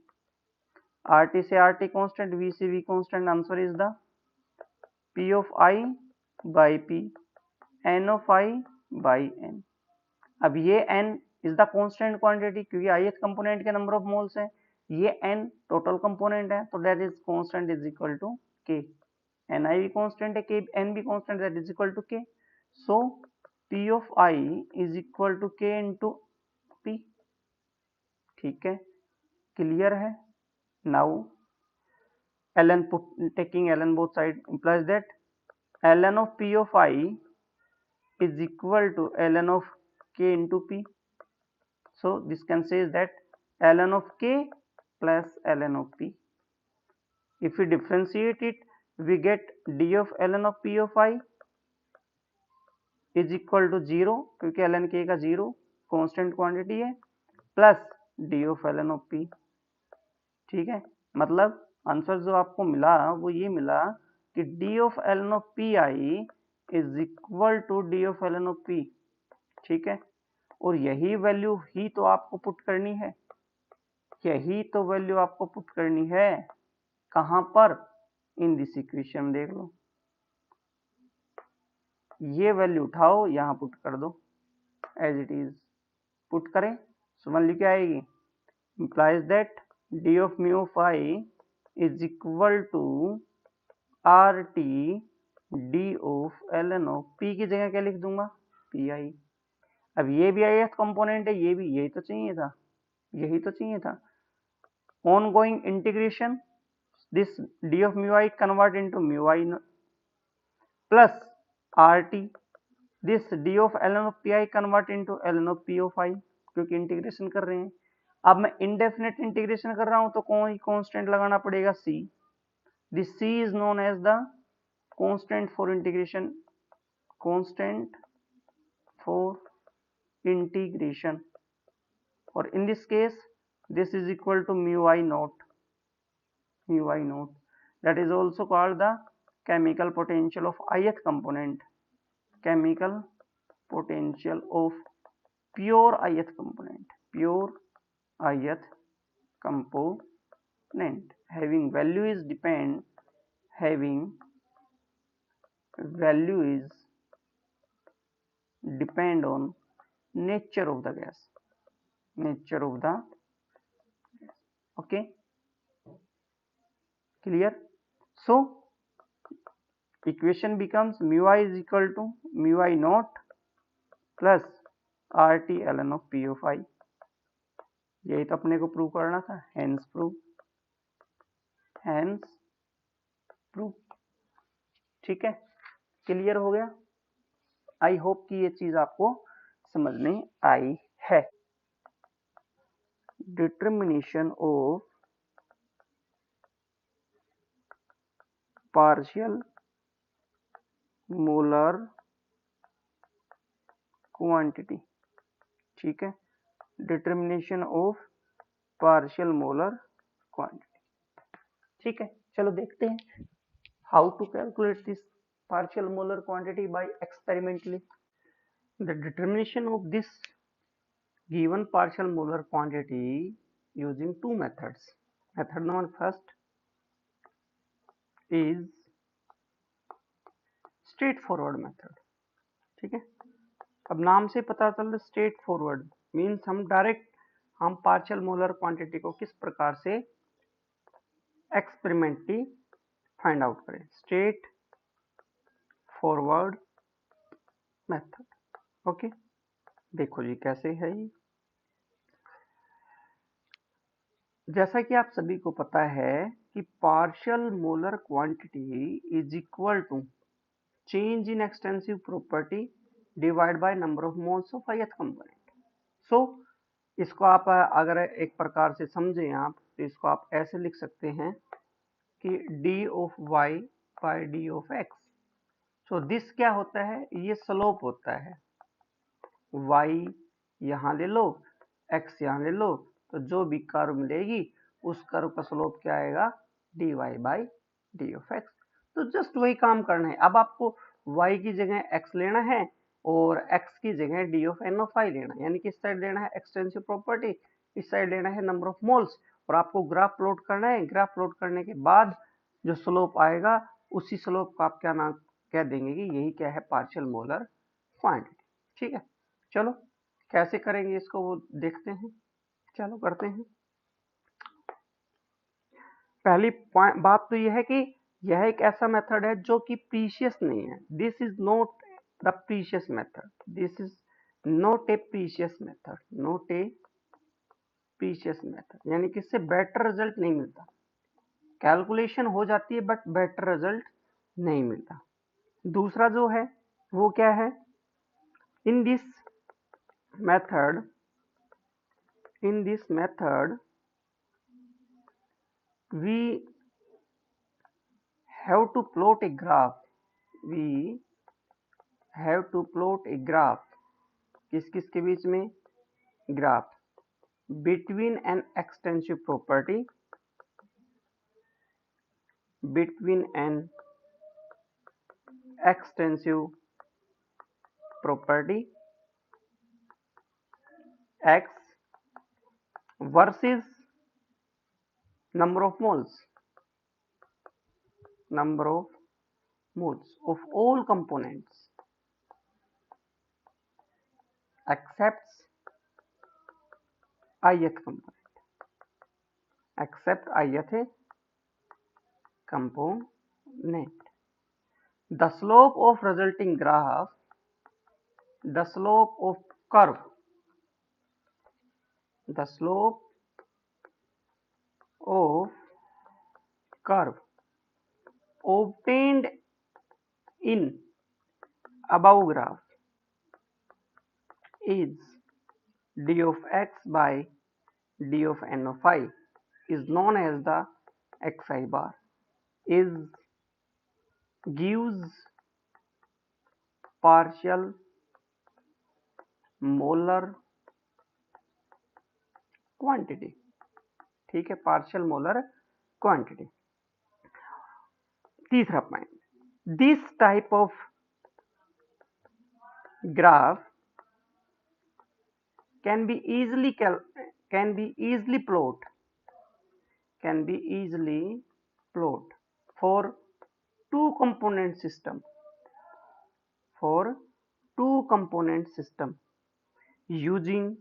[SPEAKER 1] RT से RT कांस्टेंट, V से V constant, answer is the P of I by P, N of I by N. अब ये N is the constant quantity क्योंकि ith component के number of moles है, ये N total component है, तो that is constant is equal to K. Ni भी constant है, K N भी constant, that is equal to K. So P of I is equal to K into P. ठीक है, clear है. Now ln taking ln both side implies that ln of P of I is equal to ln of K into P. So this can say that ln of K plus ln of P. If we differentiate it, we get d of ln of P of I is equal to 0 क्योंकि ln K का 0 constant quantity है, plus d of ln of P. ठीक है, मतलब answer जो आपको मिला वो ये मिला कि d of ln of Pi is equal to d of ln of P. ठीक है, और यही वैल्यू ही तो आपको पुट करनी है, यही तो वैल्यू आपको पुट करनी है, कहां पर, इन दिस इक्वेशन में. देख लो, ये वैल्यू उठाओ, यहां पुट कर दो एज इट इज, पुट करें, सो वैल्यू क्या आएगी, implies that d of mu of I is equal to RT d of ln of P की जगह क्या लिख दूंगा, Pi. अब ये भी ith कंपोनेंट है, ये भी, यही तो चाहिए था, यही तो चाहिए था. ongoing integration, this d of mu I convert into mu I plus RT, this d of ln of Pi convert into ln of P of I, क्योंकि इंटीग्रेशन कर रहे हैं. अब मैं इंडेफिनेट इंटीग्रेशन कर रहा हूं तो कोई कांस्टेंट लगाना पड़ेगा C. This C is known as the constant for integration, constant for integration, और in this case this is equal to mu I naught, that is also called the chemical potential of ith component, chemical potential of pure ith component, pure ith component having value is depend on nature of the gas, okay, clear. So equation becomes mu I is equal to mu I naught plus RT ln of P of I. यही तो अपने को prove करना था, hence prove. ठीक है, clear हो गया. आई होप कि ये चीज आपको समझ में आई है। Determination of partial molar quantity, ठीक है, determination of partial molar quantity, ठीक है। चलो देखते हैं how to calculate this partial molar quantity by experimentally. The determination of this given partial molar quantity using two methods. Method number first is straightforward method, ठीक है। अब नाम से पता चल रहा स्ट्रेट फॉरवर्ड मीन्स हम डायरेक्ट हम पार्शियल मोलर क्वांटिटी को किस प्रकार से एक्सपेरिमेंटली फाइंड आउट करें। Straight forward method, okay. देखो जी कैसे है ये। जैसा कि आप सभी को पता है कि partial molar quantity is equal to change in extensive property divide by number of moles of ith component. So इसको आप अगर एक प्रकार से समझें आप तो इसको आप ऐसे लिख सकते हैं कि d of y by d of x। So this क्या होता है, ये स्लोप होता है। y यहाँ ले लो, x यहाँ ले लो, तो जो भी कर्व मिलेगी उस कर्व का स्लोप क्या आएगा, dy by D of x. तो जस्ट वही काम करना है। अब आपको y की जगह x लेना है और x की जगह डी ऑफ एन ऑफ आई लेना है, यानी कि इस साइड लेना है एक्सटेंसिव प्रॉपर्टी, इस साइड लेना है नंबर ऑफ मोल्स, और आपको ग्राफ प्लॉट करना है। ग्राफ प्लॉट करने के बाद जो स्लोप आएगा उसी स्लोप को आप क्या नाम कह देंगे कि यही क्या है, पार्शियल मोलर क्वांटिटी, ठीक है। चलो कैसे करेंगे इसको वो देखते हैं, चलो करते हैं। पहली बात तो यह है कि यह एक ऐसा मेथड है जो कि प्रीशियस नहीं है। This is not the precious method, this is not a precious method, not a precious method, यानी कि इससे बेटर रिजल्ट नहीं मिलता। कैलकुलेशन हो जाती है बट बेटर रिजल्ट नहीं मिलता। दूसरा जो है वो क्या है, in this method we have to plot a graph, we have to plot a graph, किस किस के बीच में, graph between an extensive property, between an extensive property x versus number of moles of all components except ith component, except ith component. The slope of resulting graph, the slope of curve, the slope of curve obtained in above graph is d of x by d of n of I, is known as the xi bar, is gives partial molar quantity, ठीक है, partial molar quantity. तीसरा point, this type of graph can be easily plot for two component system using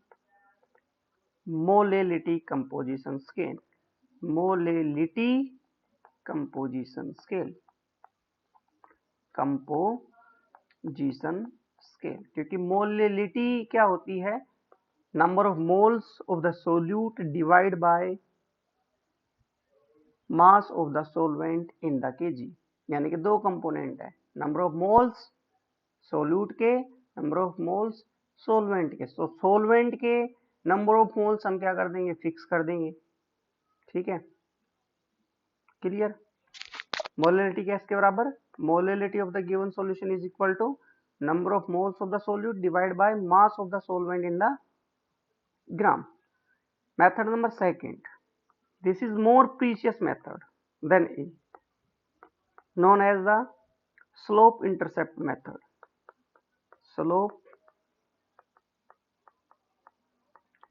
[SPEAKER 1] molality composition scale, क्योंकि molality क्या होती है, number of moles of the solute divide by mass of the solvent in the KG, यानी कि दो component है, number of moles solute के, number of moles solvent के। तो सोलवेंट के नंबर ऑफ मोल्स हम क्या कर देंगे, फिक्स कर देंगे। ठीक है, क्लियर। मोलैलिटी क्या इसके बराबर, molality of the given solution is equal to number of moles of the solute divide by mass of the solvent in the gram. Method number second, this is more precious method than A, known as the slope intercept method. Slope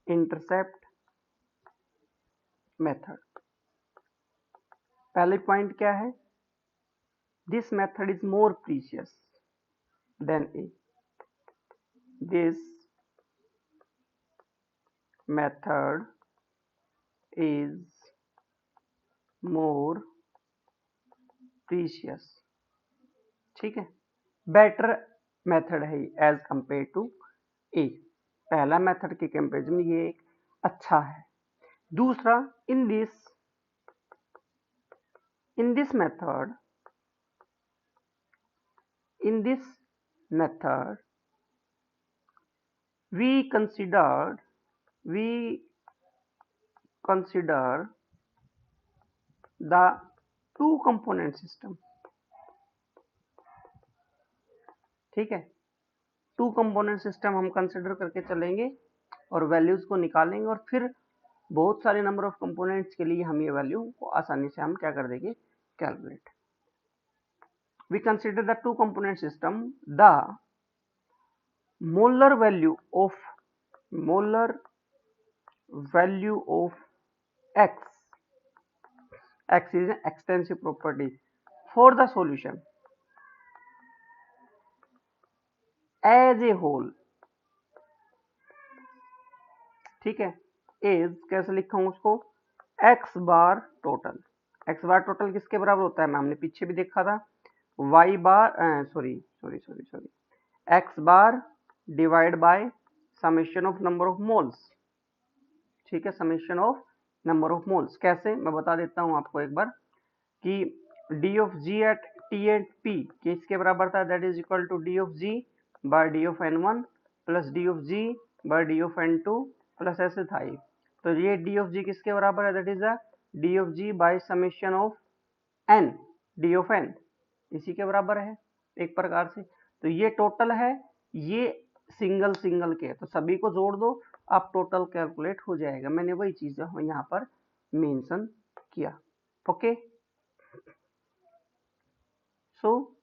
[SPEAKER 1] intercept method. पहले point क्या है, this method is more precious than A. This method is more precious. ठीक है, better method है as compare to ए। पहला method के comparison में ये अच्छा है। दूसरा, in this method we consider the two component system। ठीक है, टू कंपोनेंट सिस्टम हम कंसिडर करके चलेंगे और वैल्यूज को निकालेंगे और फिर बहुत सारे नंबर ऑफ कंपोनेंट्स के लिए हम ये वैल्यू को आसानी से हम क्या कर देंगे, calculate. We consider the two component system, the molar value of x is an extensive property for the solution as a whole। ठीक है, is कैसे लिखा हूं उसको, x बार टोटल किसके बराबर होता है, मैं हमने पीछे भी देखा था, y bar x bar divide by summation of number of moles. ठीक है, summation of number of moles कैसे, मैं बता देता हूं आपको एक बार कि D of G at T at P किसके बराबर था, that is equal to D of G by D of N one plus D of G by D of N two plus ऐसे था ये। तो ये डी ऑफ जी किसके बराबर है, that is the D of G by summation of N D of N, इसी के बराबर है एक प्रकार से। तो ये टोटल है, ये सिंगल के, तो सभी को जोड़ दो, आप टोटल कैलकुलेट हो जाएगा। मैंने वही चीज यहाँ पर मेंशन किया। Okay, so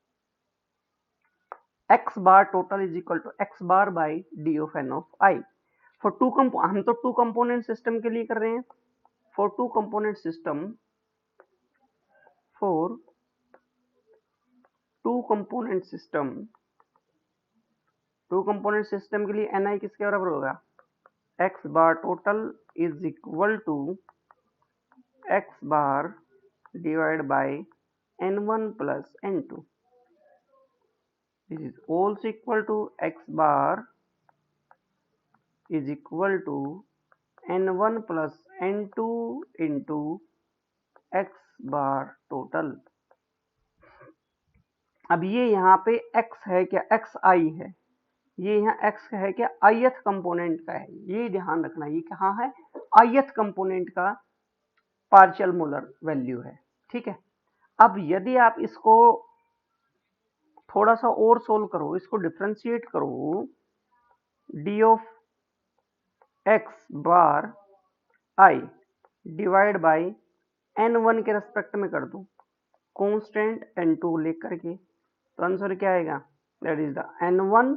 [SPEAKER 1] x bar total is equal to x bar by D of N of I. For हम तो टू कंपोनेंट सिस्टम के लिए कर रहे हैं। फॉर टू कंपोनेंट सिस्टम के लिए ni किसके बराबर होगा, x bar total is equal to x bar divide by n1 plus n2। This is also equal to x bar is equal to n1 plus n2 into x bar total। अब ये यहाँ पे x है क्या, xi है, ये यहाँ x है क्या, ith कंपोनेंट का है, ये ध्यान रखना, ये कहाँ है, ith कंपोनेंट का पार्शियल मोलर वैल्यू है। ठीक है, अब यदि आप इसको थोड़ा सा और सोल्व करो, इसको डिफरेंशिएट करो, D of X bar I divide by n1 के रेस्पेक्ट में कर दो, कांस्टेंट n2 लेकर के, तो आंसर क्या आएगा, that is the n1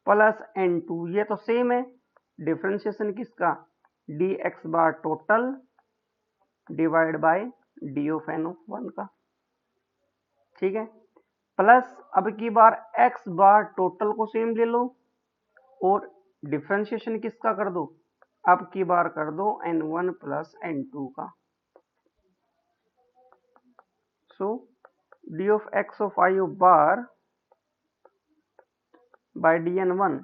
[SPEAKER 1] plus n2, ये तो सेम है, डिफरेंशिएशन किसका, D x bar total divide by D of N of 1 का। ठीक है, प्लस अब की बार x बार टोटल को सेम ले लो और डिफरेंशिएशन किसका कर दो, अब की बार कर दो n1 प्लस n2 का। So d of x of i of bar by d n1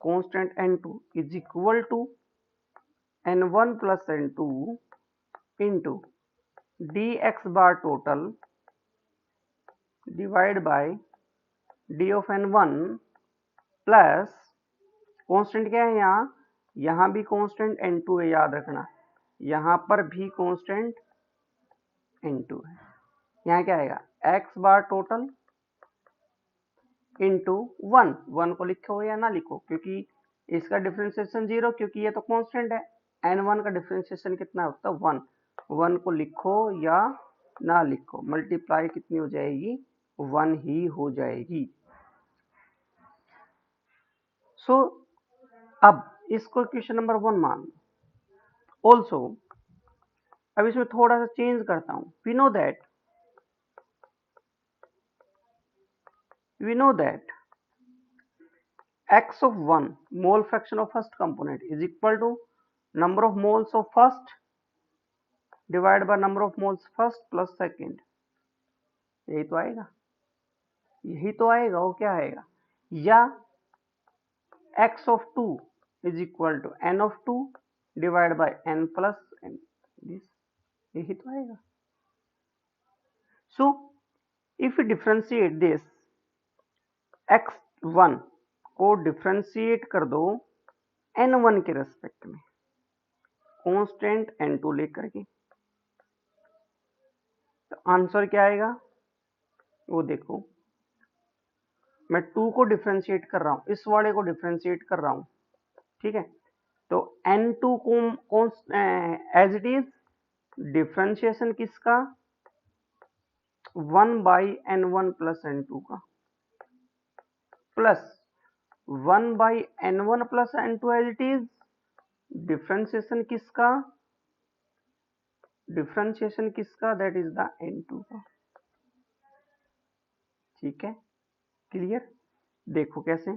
[SPEAKER 1] constant n2 is equal to n1 plus n2 into d x bar total divide by D of n1 plus constant क्या है यहाँ भी constant n2 है, याद रखना, यहाँ पर भी कांस्टेंट n2 है। यहाँ क्या आएगा x बार टोटल इंटू 1 को लिखो या ना लिखो, क्योंकि इसका डिफरेंशिएशन 0, क्योंकि ये तो कांस्टेंट है। n1 का डिफरेंशिएशन कितना होता है 1 को लिखो या ना लिखो, मल्टीप्लाई कितनी हो जाएगी 1 ही हो जाएगी। सो अब इसको इक्वेशन नंबर 1 मान लो। ऑल्सो अब इसमें थोड़ा सा चेंज करता हूं। We know that x of 1 mole fraction of first component is equal to number of moles of first divided by number of moles first plus second। यही तो आएगा, वो क्या आएगा, या x of 2 is equal to n of 2 divided by n plus n, यही तो आएगा। So if we differentiate this x1 को डिफ्रेंशिएट कर दो n1 के रेस्पेक्ट में कांस्टेंट n2 लेकर के, तो आंसर क्या आएगा वो देखो। मैं 2 को डिफ्रेंशिएट कर रहा हूं, इस वाले को डिफ्रेंशिएट कर रहा हूं, ठीक है। तो n2 को एज इट इज डिफ्रेंशिएशन किसका 1 बाई n1 प्लस n2 का, plus 1 by n1 plus n2 as it is differentiation किसका दैट इज द n2 का। ठीक है, क्लियर। देखो कैसे,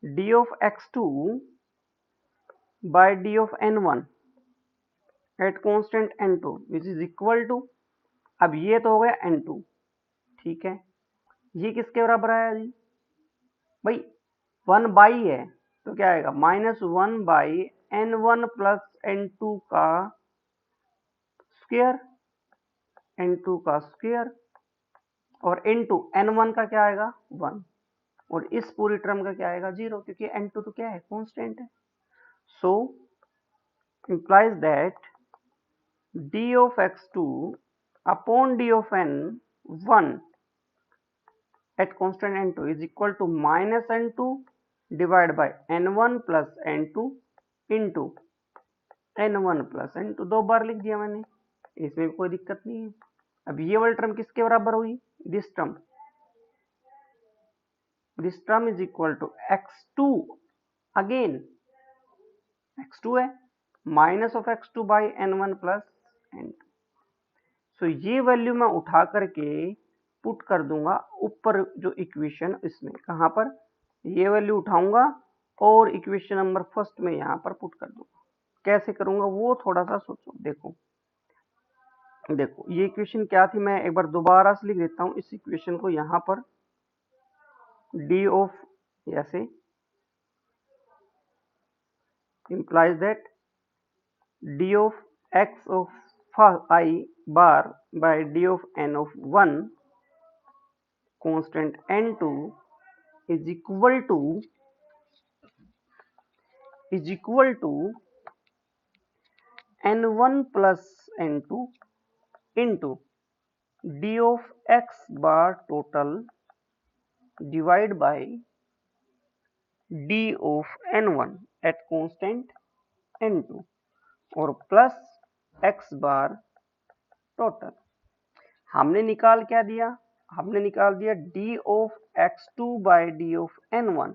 [SPEAKER 1] d of x2 by d of n1 at constant n2 which is equal to, अब ये तो हो गया n2, ठीक है, ये किसके बराबर आया जी भाई 1 बाई है, तो क्या आएगा -1 बाई n1 प्लस n2 का स्क्वायर, n2 का स्क्वायर, और n2 n1 का क्या आएगा 1, और इस पूरी टर्म का क्या आएगा 0, क्योंकि n2 तो क्या है कांस्टेंट है। सो implies that d of x2 upon d of n1 at constant n2 is equal to minus n2 divided by n1 plus n2 into n1 plus n2, 2 बार लिख दिया मैंने, इसमें कोई दिक्कत नहीं है। अब ये वाली टर्म किसके बराबर हुई, this term is equal to x2, again x2 है, minus of x2 by n1 plus n2। So ये वैल्यू मैं उठा करके पुट कर दूंगा ऊपर जो इक्वेशन, इसमें कहां पर ये वैल्यू उठाऊंगा और इक्वेशन नंबर फर्स्ट में यहां पर पुट कर दूंगा। कैसे करूंगा वो थोड़ा सा सोचो। देखो ये इक्वेशन क्या थी, मैं एक बार दोबारा से लिख देता हूं इस इक्वेशन को। यहां पर d ऑफ ऐसे implies that d of x of I bar by d of n of 1 constant n2 is equal to n1 plus n2 into d of x bar total divide by d of n1 at constant n2 और plus x bar total. हमने निकाल क्या दिया, हमने निकाल दिया d of x2 by d of n1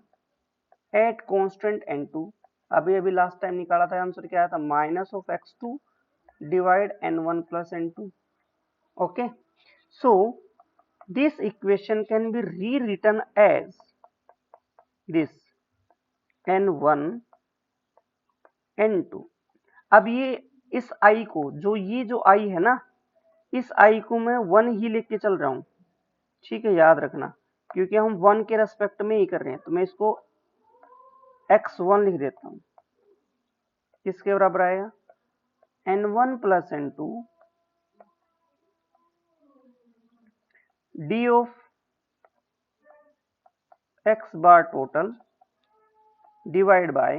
[SPEAKER 1] at constant n2। अभी last time निकाला था, आंसर क्या आया था minus of x2 divide n1 plus n2। Okay, so this equation can be rewritten as this n1 n2। अब ये इस i को, ये जो i है ना, इस i को मैं 1 ही लेके चल रहा हूं, ठीक है, याद रखना, क्योंकि हम 1 के रेस्पेक्ट में ही कर रहे हैं। तो मैं इसको x1 लिख देता हूं, किसके बराबर आएगा n1 plus n2 d of x bar total divide by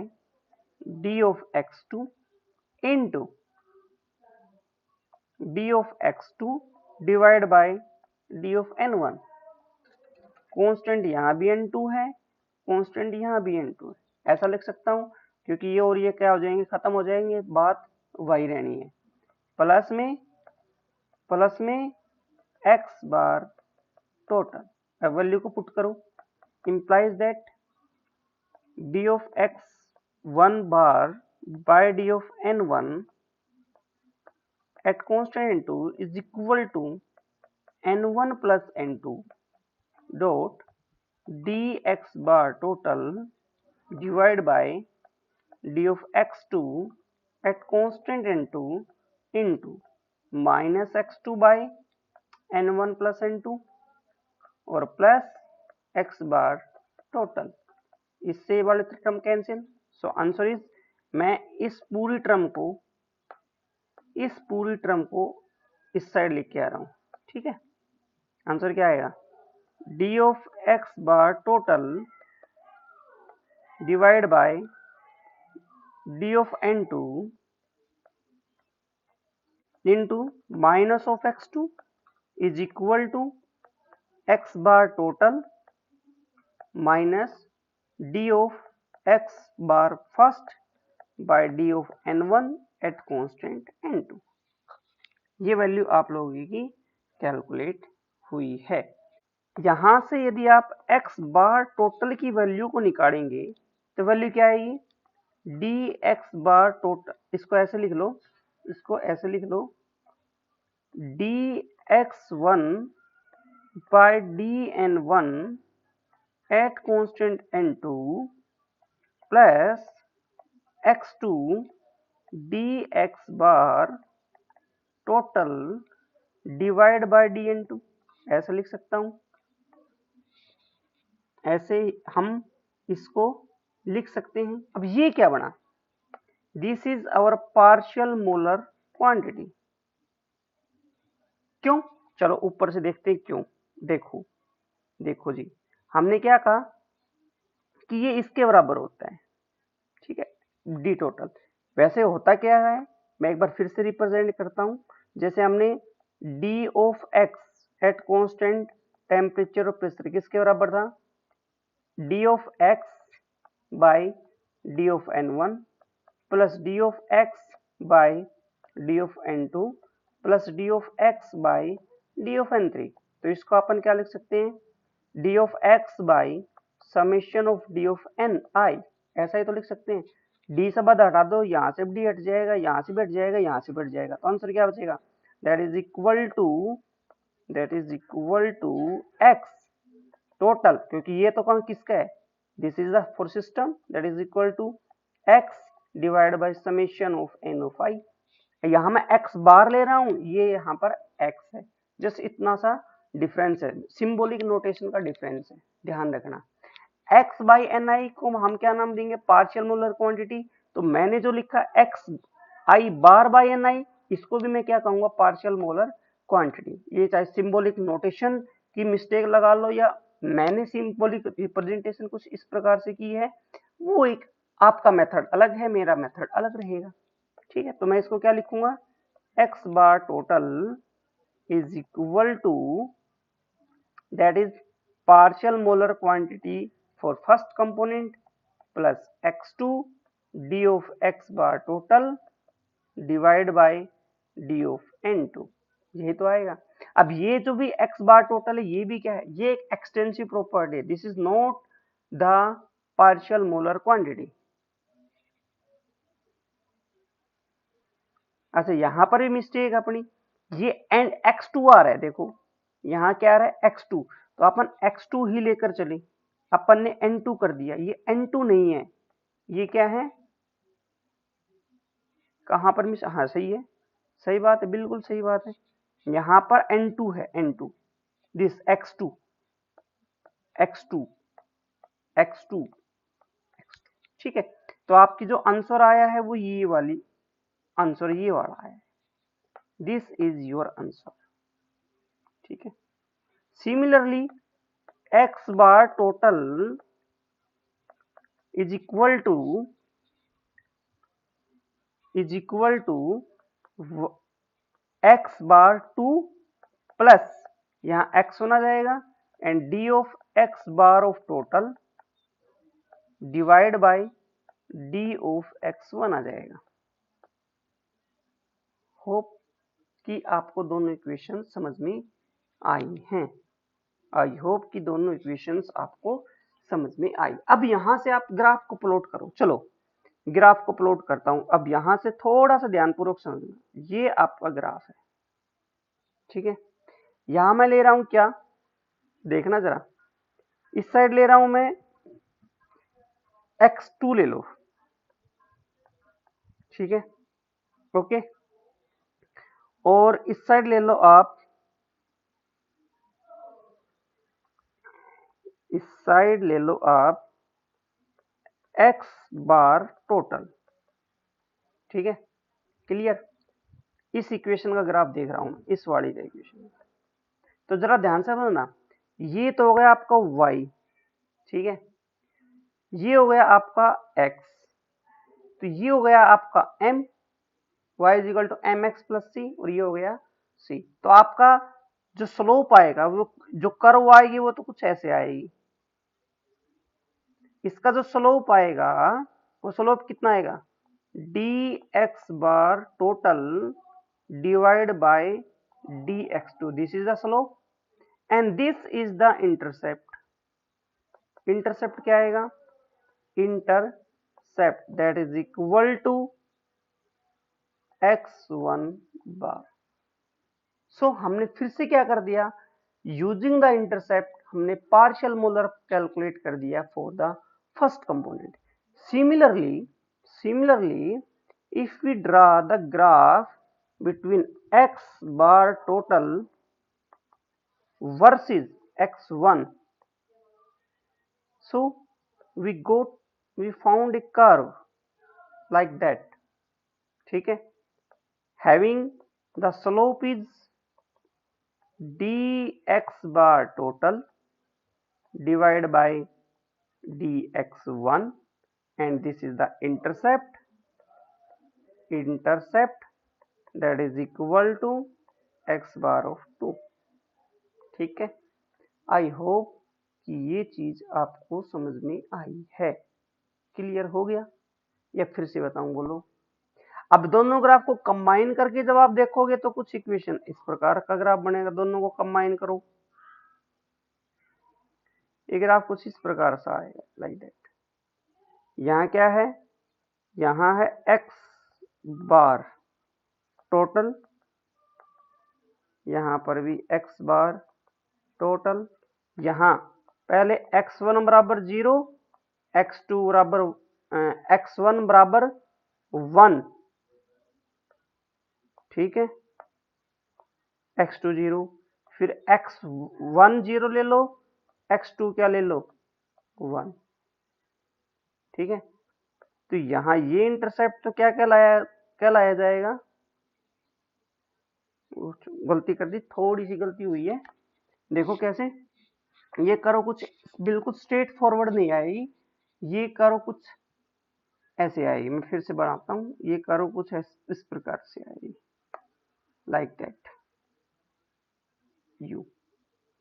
[SPEAKER 1] D of x2 into D of x2 divide by D of n1। Constant यहाँ भी n2 है, कांस्टेंट यहाँ भी n2 है, ऐसा लिख सकता हूँ क्योंकि ये और ये क्या हो जाएंगे, खत्म हो जाएंगे, बात वही रहनी है। प्लस में x बार टोटल, अब वैल्यू को पुट करो, implies that d of x1 bar by d of n1 at constant n2 is equal to n1 plus n2 dot dx bar total divided by d of x2 at constant n2 into minus x2 by n1 plus n2 और plus x bar total, इससे वाले term cancel. So answer is, मैं इस पूरी term को इस side लिख के आ रहा हूं, ठीक है। आंसर क्या आएगा, D of X bar total divide by D of n2 into minus of x2 is equal to x bar total minus D of x bar first by D of n1 at constant n2। ये value आप लोगों की calculate हुई है। यहां से यदि आप x बार टोटल की वैल्यू को निकालेंगे तो वैल्यू क्या आएगी, डी एक्स बार टोटल, इसको ऐसे लिख लो, d x1 by d n1 at constant n2 plus x2 dx bar total divide by dn2, ऐसे लिख सकता हूं। ऐसे हम इसको लिख सकते हैं। अब ये क्या बना, this is our partial molar quantity. क्यों, चलो ऊपर से देखते हैं क्यों। देखो जी, हमने क्या कहा कि ये इसके बराबर होता है, ठीक है, डी टोटल। वैसे होता क्या है, मैं एक बार फिर से रिप्रेजेंट करता हूं। जैसे हमने D of x at constant temperature और प्रेशर किसके बराबर था, D of X by D of n1 plus D of X by D of n2 plus D of X by D of n3। तो इसको अपन क्या लिख सकते हैं, D of X by summation of D of n I, ऐसा ही तो लिख सकते हैं। डी से बाद हटा दो, यहाँ से डी हट जाएगा, यहाँ से भी हट जाएगा, यहाँ से भी हट जाएगा, तो आंसर क्या बचेगा, that is equal to x total, क्योंकि ये तो कौन किसका है, this is the for system, that is equal to x divide by summation of n of i. यहाँ मैं x बार ले रहा हूँ, ये यहाँ पर x है, जस्ट इतना सा डिफरेंस है, सिंबॉलिक नोटेशन का डिफरेंस है, ध्यान रखना। x बाई एन आई को हम क्या नाम देंगे, पार्शियल मोलर क्वांटिटी। तो मैंने जो लिखा x i bar by n i, इसको भी मैं क्या कहूंगा, पार्शियल मोलर क्वांटिटी। ये चाहे सिंबॉलिक नोटेशन की मिस्टेक लगा लो या मैंने सिंबॉलिक रिप्रेजेंटेशन कुछ इस प्रकार से की है, वो एक आपका मेथड अलग है, मेरा मेथड अलग रहेगा, ठीक है। तो मैं इसको क्या लिखूंगा, x bar total is equal to, that is partial molar quantity for first component plus x2 d of x bar total divide by d of n2, यही तो आएगा। अब ये जो भी x बार टोटल है, ये भी क्या है, ये एक एक्सटेंसिव प्रॉपर्टी है, this is not the partial molar quantity. अच्छा, यहां पर भी मिस्टेक अपनी, ये एंड x2 आ रहा है, देखो यहां क्या आ रहा है x2, तो अपन x2 ही लेकर चले, अपन ने n2 कर दिया, ये n2 नहीं है, ये क्या है, कहां पर मिस, हाँ सही है, सही बात है, बिल्कुल सही बात है, यहां पर n2 है, n2, this x2 x2 x2, ठीक है। तो आपकी जो आंसर आया है वो ये वाली आंसर, ये वाला है, दिस इज योर आंसर, ठीक है। Similarly x bar total is equal to X bar 2 plus यहाँ x1 आ जाएगा and D of X bar of total divide by D of x1 आ जाएगा। होप कि आपको दोनों इक्वेशन समझ में आई हैं। आई होप कि दोनों इक्वेशंस आपको समझ में आई। अब यहां से आप ग्राफ को प्लॉट करो। चलो ग्राफ को प्लॉट करता हूं। अब यहां से थोड़ा सा ध्यानपूर्वक समझना, ये आपका ग्राफ है, ठीक है। यहां मैं ले रहा हूं क्या, देखना जरा, इस साइड ले रहा हूं मैं x2 ले लो, ठीक है, ओके। और इस साइड ले लो आप, इस साइड ले लो आप x बार टोटल, ठीक है, क्लियर। इस इक्वेशन का ग्राफ देख रहा हूं, इस वाली का इक्वेशन। तो जरा ध्यान से समझना, ये तो हो गया आपका y, ठीक है, ये हो गया आपका x, तो ये हो गया आपका m, y is equal to m x plus c, और ये हो गया c। तो आपका जो स्लोप आएगा, वो जो कर्व आएगी वो तो कुछ ऐसे आएगी। इसका जो स्लोप आएगा वो स्लोप कितना आएगा, D x bar total divide by D X two, this is the slope and this is the intercept. Intercept क्या आएगा, intercept that is equal to x1 bar. So हमने फिर से क्या कर दिया, यूजिंग द इंटरसेप्ट हमने पार्शियल मोलर कैलकुलेट कर दिया for the first component. Similarly, if we draw the graph between x bar total versus x1, so we found a curve like that, ठीक है, having the slope is dx bar total divided by dx1 and this is the intercept that is equal to x bar of 2, ठीक है। I hope कि ये चीज आपको समझ में आई है, क्लियर हो गया, या फिर से बताऊं, बोलो। अब दोनों ग्राफ को कंबाइन करके जब आप देखोगे तो कुछ इक्वेशन इस प्रकार का ग्राफ बनेगा, दोनों को कंबाइन करो, ये ग्राफ कुछ इस प्रकार से आएगा, लाइक दैट। यहाँ क्या है, यहाँ है x बार टोटल, यहाँ पर भी x बार टोटल, यहाँ पहले x1 बराबर 0, x2 बराबर x1 बराबर 1, ठीक है, x2 0, फिर x1 0 ले लो, x2 क्या ले लो 1, ठीक है। तो यहाँ ये इंटरसेप्ट तो क्या कहलाया जाएगा, गलती कर दी, थोड़ी सी गलती हुई है, देखो कैसे, ये करो कुछ बिल्कुल स्ट्रेट फॉरवर्ड नहीं आएगी, ये करो कुछ ऐसे आएगी। मैं फिर से बनाता हूँ, ये करो कुछ इस प्रकार से आएगी, लाइक दैट यू,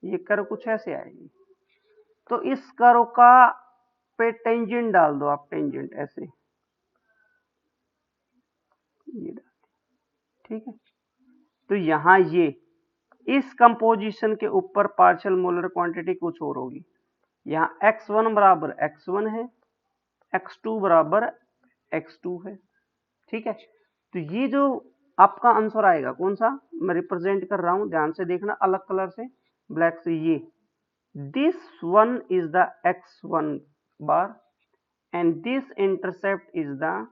[SPEAKER 1] ये करो कुछ ऐसे आएगी। तो इस करो का पे टेंजेंट डाल दो आप, टेंजेंट ऐसे, ये ठीक है। तो यहाँ ये इस कंपोजिशन के ऊपर पार्शियल मोलर क्वांटिटी कुछ और होगी, यहाँ x1 बराबर x1 है, x2 बराबर x2 है, ठीक है। तो ये जो आपका आंसर आएगा कौन सा, मैं रिप्रेजेंट कर रहा हूं, ध्यान से देखना, अलग कलर से, ब्लैक से, ये this one is the x1 bar and this intercept is the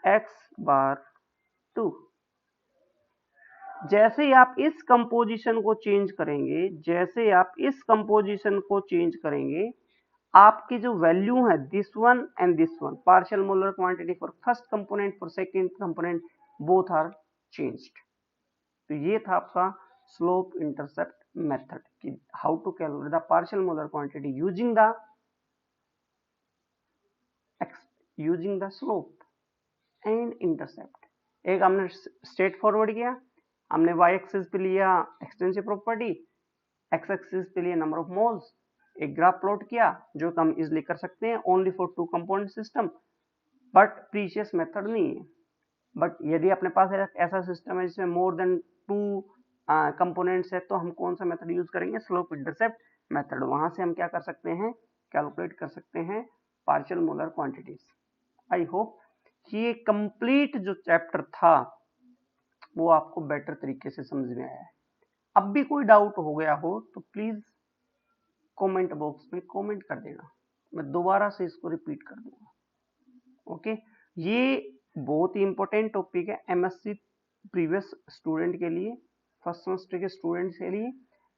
[SPEAKER 1] x बार 2। जैसे ही आप इस कंपोजिशन को चेंज करेंगे, जैसे आप इस कंपोजिशन को चेंज करेंगे, आपकी जो वैल्यू है this one and this one, partial molar quantity for first component for second component, both are changed. तो ये था आपका स्लोप इंटरसेप्ट मेथड कि how to calculate the partial molar quantity using the using the slope and intercept. एक हमने straight forward किया, हमने y axis पे लिया एक्सटेंसिव प्रॉपर्टी, x एक्सिस पे लिया नंबर ऑफ मोल्स, एक ग्राफ प्लॉट किया जो हम इजिली कर सकते हैं only for 2 component system, but precious method नहीं है। बट यदि अपने पास ऐसा सिस्टम है जिसमें मोर देन 2 कंपोनेंट्स है तो हम कौन सा मेथड यूज करेंगे, स्लोप इंटरसेप्ट मेथड। वहां से हम क्या कर सकते हैं, कैलकुलेट कर सकते हैं partial molar quantities. I hope ये कंप्लीट जो चैप्टर था वो आपको बेटर तरीके से समझ में आया है। अब भी कोई डाउट हो गया हो तो प्लीज कमेंट बॉक्स में कमेंट कर देना, मैं दोबारा से इसको रिपीट कर दूंगा। ओके, ये बहुत ही इंपॉर्टेंट टॉपिक है एमएससी प्रीवियस स्टूडेंट के लिए, फर्स्ट सेमेस्टर के स्टूडेंट्स के लिए,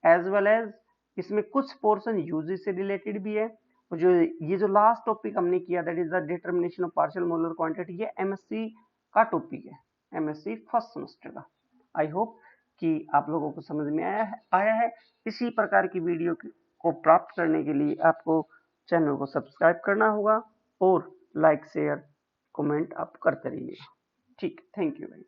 [SPEAKER 1] एज वेल एज इसमें कुछ पोर्शन यूजी से रिलेटेड भी है। और जो ये जो लास्ट टॉपिक हमने किया that is the determination of partial molar quantity, ये एमएससी का टॉपिक है, एमएससी फर्स्ट सेमेस्टर का। आई होप कि आप लोगों को समझ में आया है। इसी प्रकार की वीडियो को प्राप्त करने के लिए आपको चैनल को सब्सक्राइब करना होगा और लाइक शेयर कमेंट आप करते रहिए। ठीक, थैंक यू भाई।